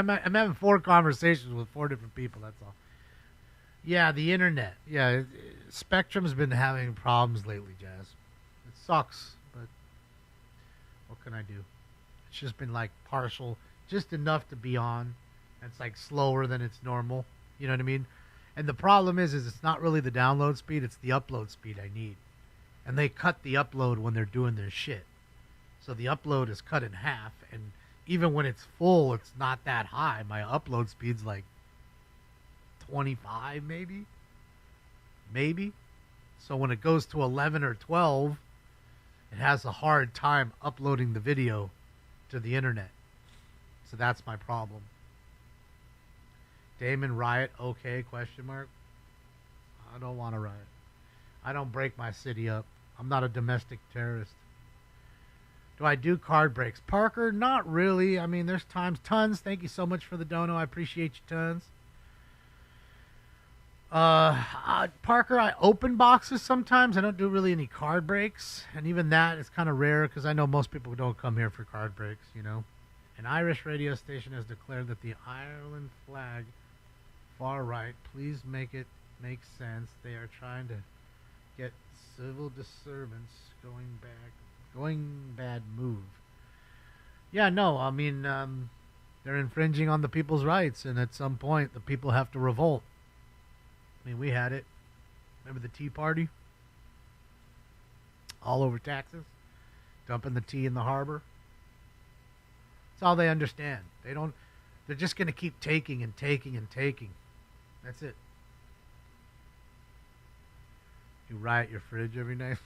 having 4 conversations with 4 different people, that's all. Yeah, the internet. Yeah, Spectrum's been having problems lately, Jazz. It sucks, but what can I do? It's just been like partial, just enough to be on. It's like slower than it's normal. You know what I mean? And the problem is it's not really the download speed, it's the upload speed I need. And they cut the upload when they're doing their shit. So the upload is cut in half, and even when it's full, it's not that high. My upload speed's like 25, maybe. So when it goes to 11 or 12, it has a hard time uploading the video to the internet. So that's my problem. Damon riot, okay, question mark. I don't want to riot. I don't break my city up. I'm not a domestic terrorist. Do I do card breaks? Parker, not really. I mean, there's times. Tons, thank you so much for the dono. I appreciate you tons. Parker, I open boxes sometimes. I don't do really any card breaks. And even that is kind of rare because I know most people don't come here for card breaks, you know. An Irish radio station has declared that the Ireland flag, far right, please make it make sense. They are trying to get civil disturbance going bad move. Yeah, no, I mean, they're infringing on the people's rights, and at some point, the people have to revolt. I mean, we had it. Remember the Tea Party? All over taxes, dumping the tea in the harbor. That's all they understand. They're just going to keep taking and taking and taking. That's it. You riot your fridge every night.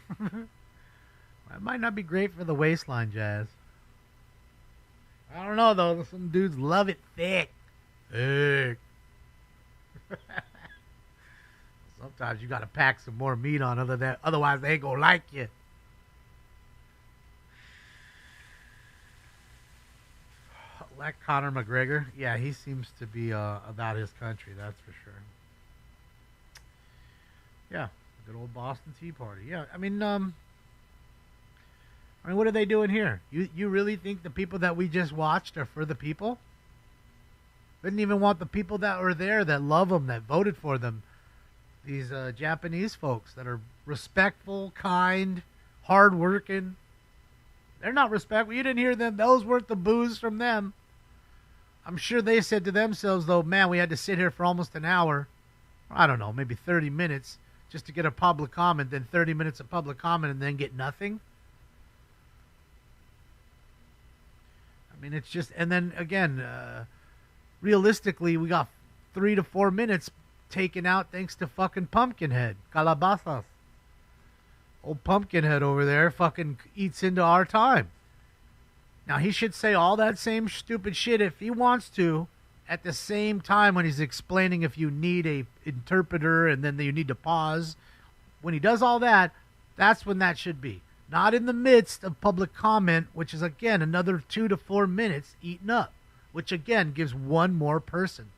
That might not be great for the waistline, Jazz. I don't know, though. Some dudes love it thick. Sometimes you got to pack some more meat on otherwise they ain't going to like you. Like Conor McGregor. Yeah, he seems to be about his country, that's for sure. Yeah, good old Boston Tea Party. Yeah, I mean, what are they doing here? You really think the people that we just watched are for the people? Didn't even want the people that were there, that love them, that voted for them. These Japanese folks that are respectful, kind, hardworking. They're not respectful. You didn't hear them. Those weren't the boos from them. I'm sure they said to themselves, though, man, we had to sit here for almost an hour. I don't know, maybe 30 minutes just to get a public comment, then 30 minutes of public comment, and then get nothing. I mean, it's just, and then again, realistically, we got 3 to 4 minutes taken out thanks to fucking Pumpkinhead, Calabazas. Old Pumpkinhead over there fucking eats into our time. Now, he should say all that same stupid shit if he wants to at the same time when he's explaining if you need a interpreter and then you need to pause. When he does all that, that's when that should be. Not in the midst of public comment, which is, again, another 2 to 4 minutes eaten up. which again gives one more person,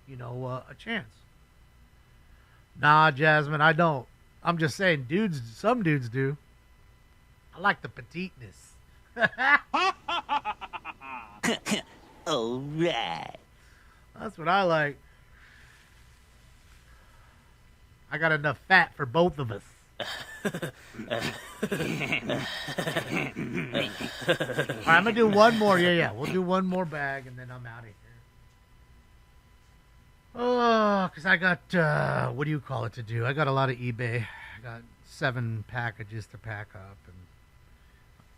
a chance. Nah, Jasmine, I don't. I'm just saying, some dudes do. I like the petiteness. All right. That's what I like. I got enough fat for both of us. All right, I'm going to do one more. Yeah. We'll do one more bag, and then I'm out of here. Oh, because I got, what do you call it to do? I got a lot of eBay. I got 7 packages to pack up, and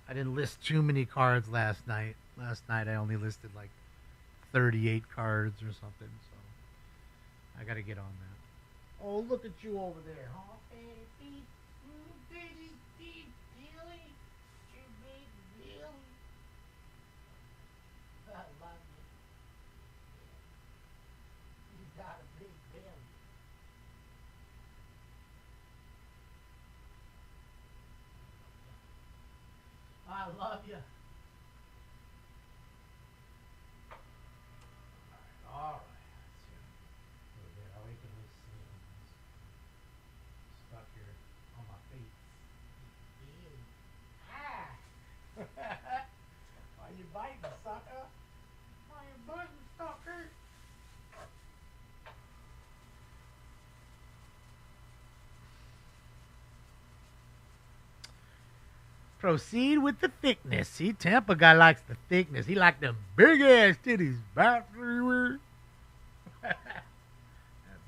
I didn't list too many cards last night. Last night I only listed like 38 cards or something, so I got to get on that. Oh, look at you over there, huh? I love you. All right. How we can stuck here on my feet. Why you biting, sucker? Why you biting, sucker? Proceed with the thickness. See, Tampa guy likes the thickness. He like them big ass titties. That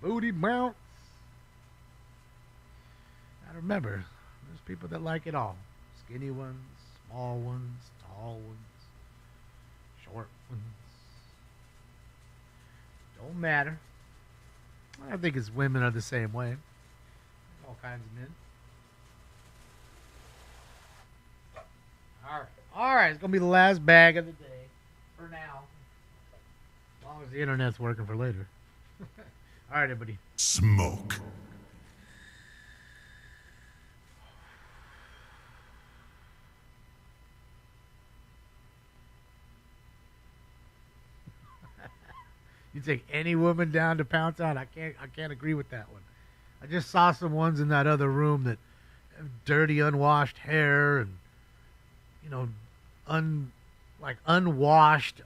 booty bounce. I remember, there's people that like it all. Skinny ones, small ones, tall ones, short ones. Don't matter. I think it's women are the same way. All kinds of men. All right, it's going to be the last bag of the day for now. As long as the internet's working for later. All right, everybody. Smoke. You take any woman down to Pound Town, I can't agree with that one. I just saw some ones in that other room that have dirty, unwashed hair and unwashed,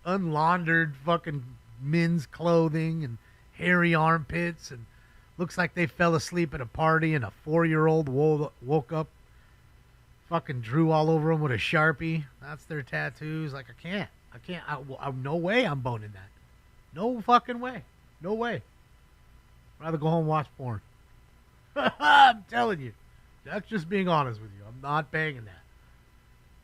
unlaundered fucking men's clothing and hairy armpits, and looks like they fell asleep at a party and a 4-year-old woke up, fucking drew all over them with a Sharpie. That's their tattoos. Like, I can't. No way I'm boning that. No fucking way. No way. I'd rather go home and watch porn. I'm telling you. That's just being honest with you. I'm not banging that.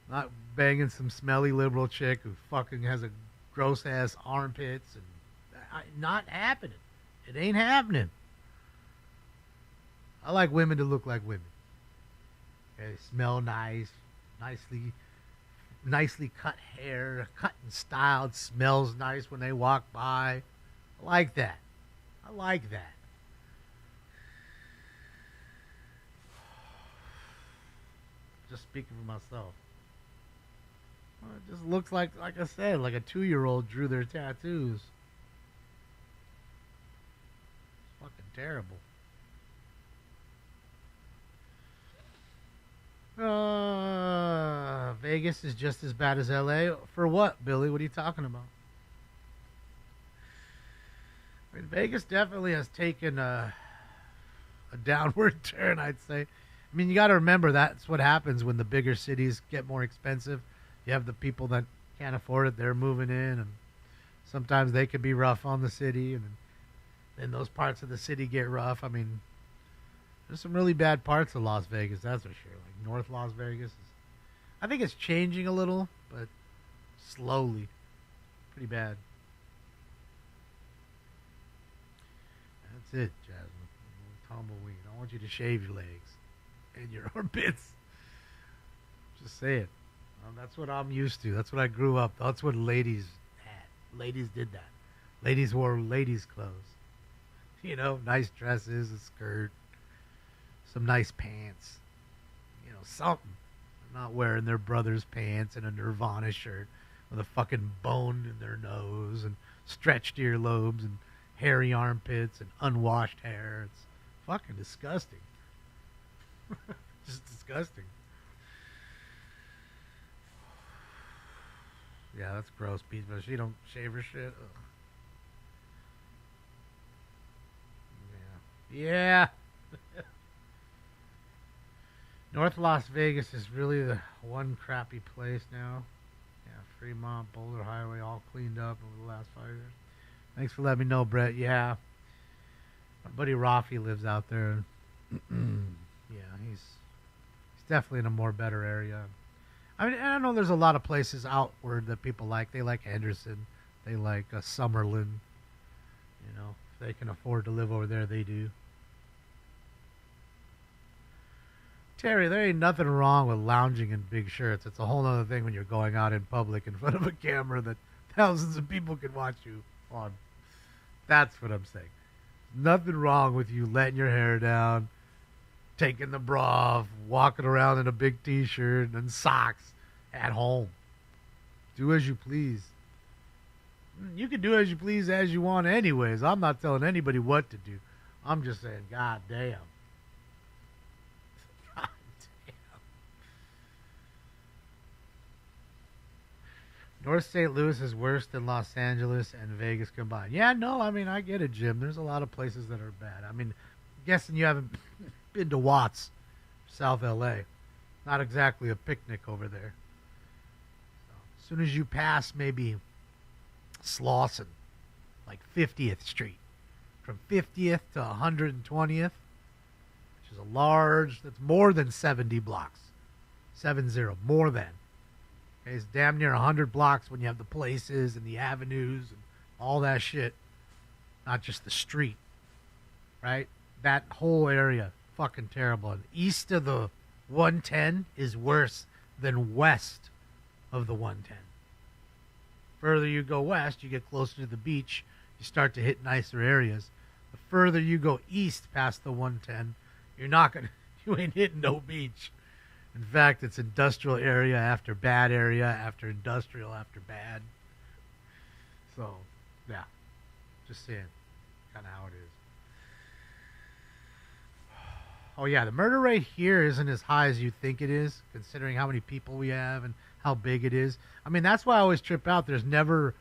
Not banging some smelly liberal chick who fucking has a gross ass armpits and not happening. It ain't happening. I like women to look like women. Okay, they smell nice, nicely cut hair, cut and styled, smells nice when they walk by. I like that. Just speaking for myself. Well, it just looks like I said, like a 2-year-old drew their tattoos. It's fucking terrible. Vegas is just as bad as LA. For what, Billy? What are you talking about? I mean, Vegas definitely has taken a downward turn, I'd say. I mean, you got to remember that's what happens when the bigger cities get more expensive. You have the people that can't afford it, they're moving in, and sometimes they can be rough on the city, and then those parts of the city get rough. I mean, there's some really bad parts of Las Vegas, that's for sure. Like North Las Vegas. I think it's changing a little, but slowly. Pretty bad. That's it, Jasmine. Tumbleweed. I want you to shave your legs and your armpits. Just say it. That's what I'm used to. That's what I grew up. That's what ladies had. Ladies did that. Ladies wore ladies' clothes. Nice dresses, a skirt, some nice pants. Something. Not wearing their brother's pants and a Nirvana shirt with a fucking bone in their nose and stretched earlobes and hairy armpits and unwashed hair. It's fucking disgusting. Just disgusting. Yeah, that's gross, Pete, but she don't shave her shit. Ugh. Yeah. North Las Vegas is really the one crappy place now. Yeah, Fremont, Boulder Highway, all cleaned up over the last 5 years. Thanks for letting me know, Brett. Yeah. My buddy Rafi lives out there. Yeah, he's definitely in a more better area. I mean, and I know there's a lot of places outward that people like. They like Henderson. They like Summerlin. You know, if they can afford to live over there, they do. Terry, there ain't nothing wrong with lounging in big shirts. It's a whole other thing when you're going out in public in front of a camera that thousands of people can watch you on. That's what I'm saying. Nothing wrong with you letting your hair down, taking the bra off, walking around in a big t-shirt and socks at home. Do as you please. You can do as you please as you want anyways. I'm not telling anybody what to do. I'm just saying, God damn. God damn. North St. Louis is worse than Los Angeles and Vegas combined. Yeah, no, I mean, I get it, Jim. There's a lot of places that are bad. I mean, I'm guessing you haven't been to Watts, South L.A. Not exactly a picnic over there. So, as soon as you pass maybe Slauson, like 50th Street, from 50th to 120th, which is a large, that's more than 70 blocks. 70, more than. Okay, it's damn near 100 blocks when you have the places and the avenues and all that shit. Not just the street, right? That whole area, fucking terrible. And east of the 110 is worse than west of the 110. Further you go west, you get closer to the beach, you start to hit nicer areas. The further you go east past the 110, you ain't hitting no beach. In fact, it's industrial area after bad area after industrial after bad. So, yeah, just saying, kind of how it is. Oh yeah, the murder rate here isn't as high as you think it is, considering how many people we have and how big it is. I mean, that's why I always trip out. There's never,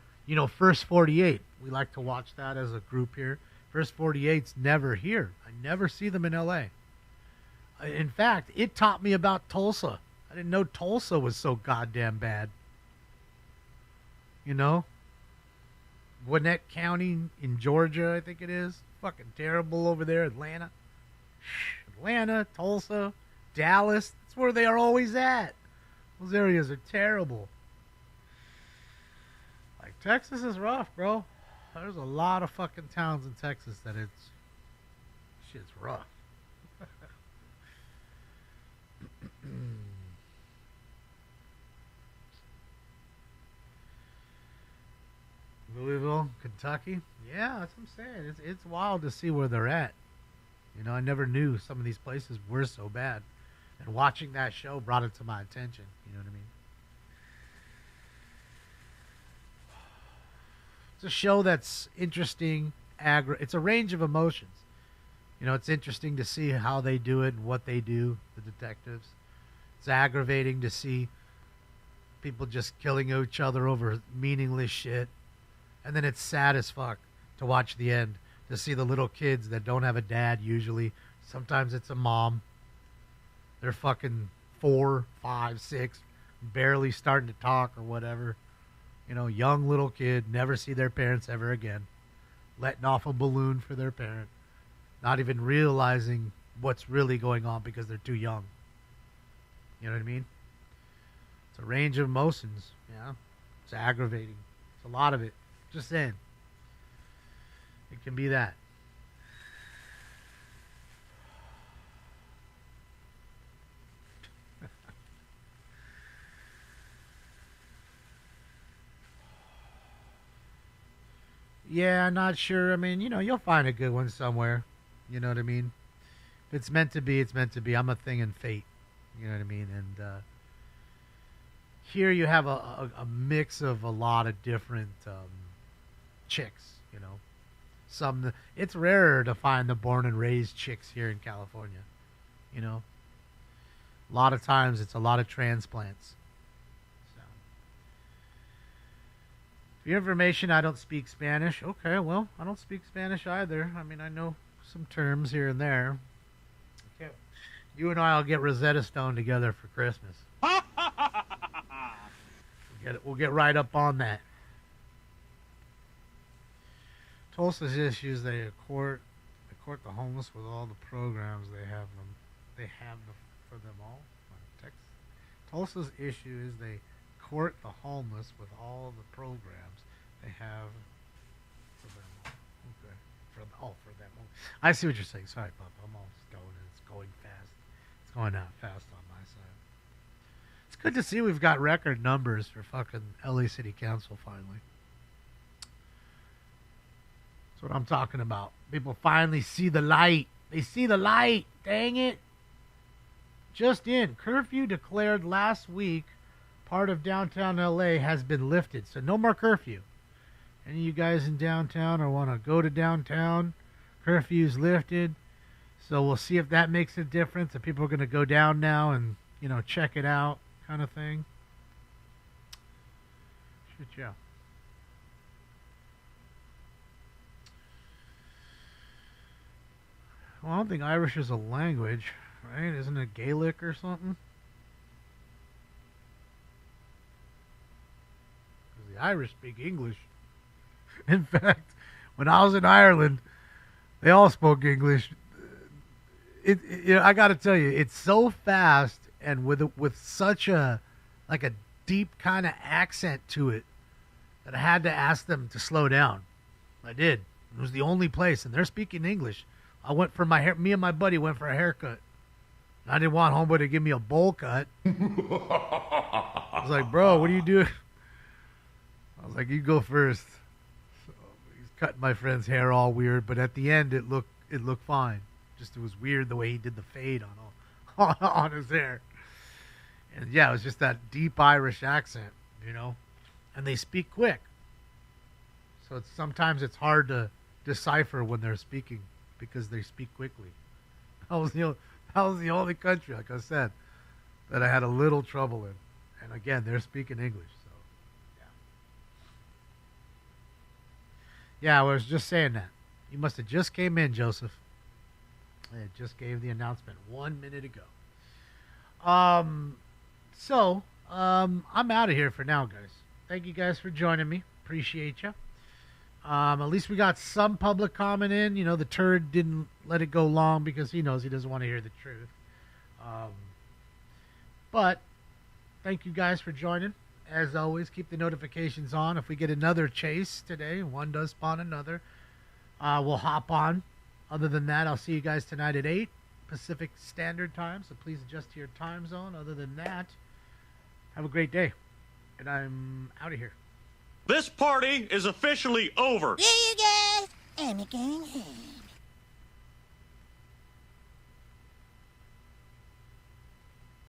First 48. We like to watch that as a group here. First 48's never here. I never see them in L.A. In fact, it taught me about Tulsa. I didn't know Tulsa was so goddamn bad. Gwinnett County in Georgia, I think it is. Fucking terrible over there. Atlanta, Tulsa, Dallas. That's where they are always at. Those areas are terrible. Like, Texas is rough, bro. There's a lot of fucking towns in Texas that shit's rough. Louisville, Kentucky. Yeah, that's what I'm saying. It's wild to see where they're at. I never knew some of these places were so bad. And watching that show brought it to my attention. You know what I mean? It's a show that's interesting. It's a range of emotions. It's interesting to see how they do it and what they do, the detectives. It's aggravating to see people just killing each other over meaningless shit. And then it's sad as fuck to watch the end, to see the little kids that don't have a dad usually. Sometimes it's a mom. They're fucking 4, 5, 6, barely starting to talk or whatever. Young little kid, never see their parents ever again. Letting off a balloon for their parent. Not even realizing what's really going on because they're too young. You know what I mean? It's a range of emotions. Yeah. It's aggravating. It's a lot of it. Just saying. It can be that. Yeah, not sure. I mean, you'll find a good one somewhere. You know what I mean? If it's meant to be, it's meant to be. I'm a thing in fate. You know what I mean? And here you have a mix of a lot of different chicks, you know. It's rarer to find the born and raised chicks here in California, you know. A lot of times it's a lot of transplants. So. For your information, I don't speak Spanish. Okay, well, I don't speak Spanish either. I mean, I know some terms here and there. Okay. You and I will get Rosetta Stone together for Christmas. We'll get right up on that. Tulsa's issues, they court the homeless with all the programs they have for them all. Tulsa's issue is they court the homeless with all the programs they have for them all. Okay. For them all. I see what you're saying. Sorry, Bob. I'm almost going. It's going fast. It's going out fast on my side. It's good to see we've got record numbers for fucking LA City Council finally. That's what I'm talking about. People finally see the light. They see the light. Dang it. Just in, curfew declared last week, part of downtown LA has been lifted. So no more curfew. Any of you guys in downtown or want to go to downtown, curfew's lifted. So we'll see if that makes a difference. If people are going to go down now and, you know, check it out kind of thing. Shit, yeah. Well, I don't think Irish is a language, right? Isn't it Gaelic or something? Because the Irish speak English. In fact, when I was in Ireland, they all spoke English. I got to tell you, it's so fast and with such a deep kind of accent to it that I had to ask them to slow down. I did. It was the only place, and they're speaking English. I went for my hair. Me and my buddy went for a haircut. I didn't want homeboy to give me a bowl cut. I was like, bro, what are you doing? I was like, you go first. So he's cutting my friend's hair all weird, but at the end it looked fine. Just it was weird the way he did the fade on his hair. And yeah, it was just that deep Irish accent, you know. And they speak quick. So sometimes it's hard to decipher when they're speaking because they speak quickly. That was the only country, like I said, that I had a little trouble in. And again, they're speaking English. So, yeah, I was just saying that. You must have just came in, Joseph. I just gave the announcement 1 minute ago. So, I'm out of here for now, guys. Thank you guys for joining me. Appreciate you. At least we got some public comment in. You know, the turd didn't let it go long because he knows he doesn't want to hear the truth. But thank you guys for joining. As always, keep the notifications on. If we get another chase today, one does spawn another, we'll hop on. Other than that, I'll see you guys tonight at 8 Pacific Standard Time. So please adjust to your time zone. Other than that, have a great day. And I'm out of here. This party is officially over. Yeah, you guys. I'm going home.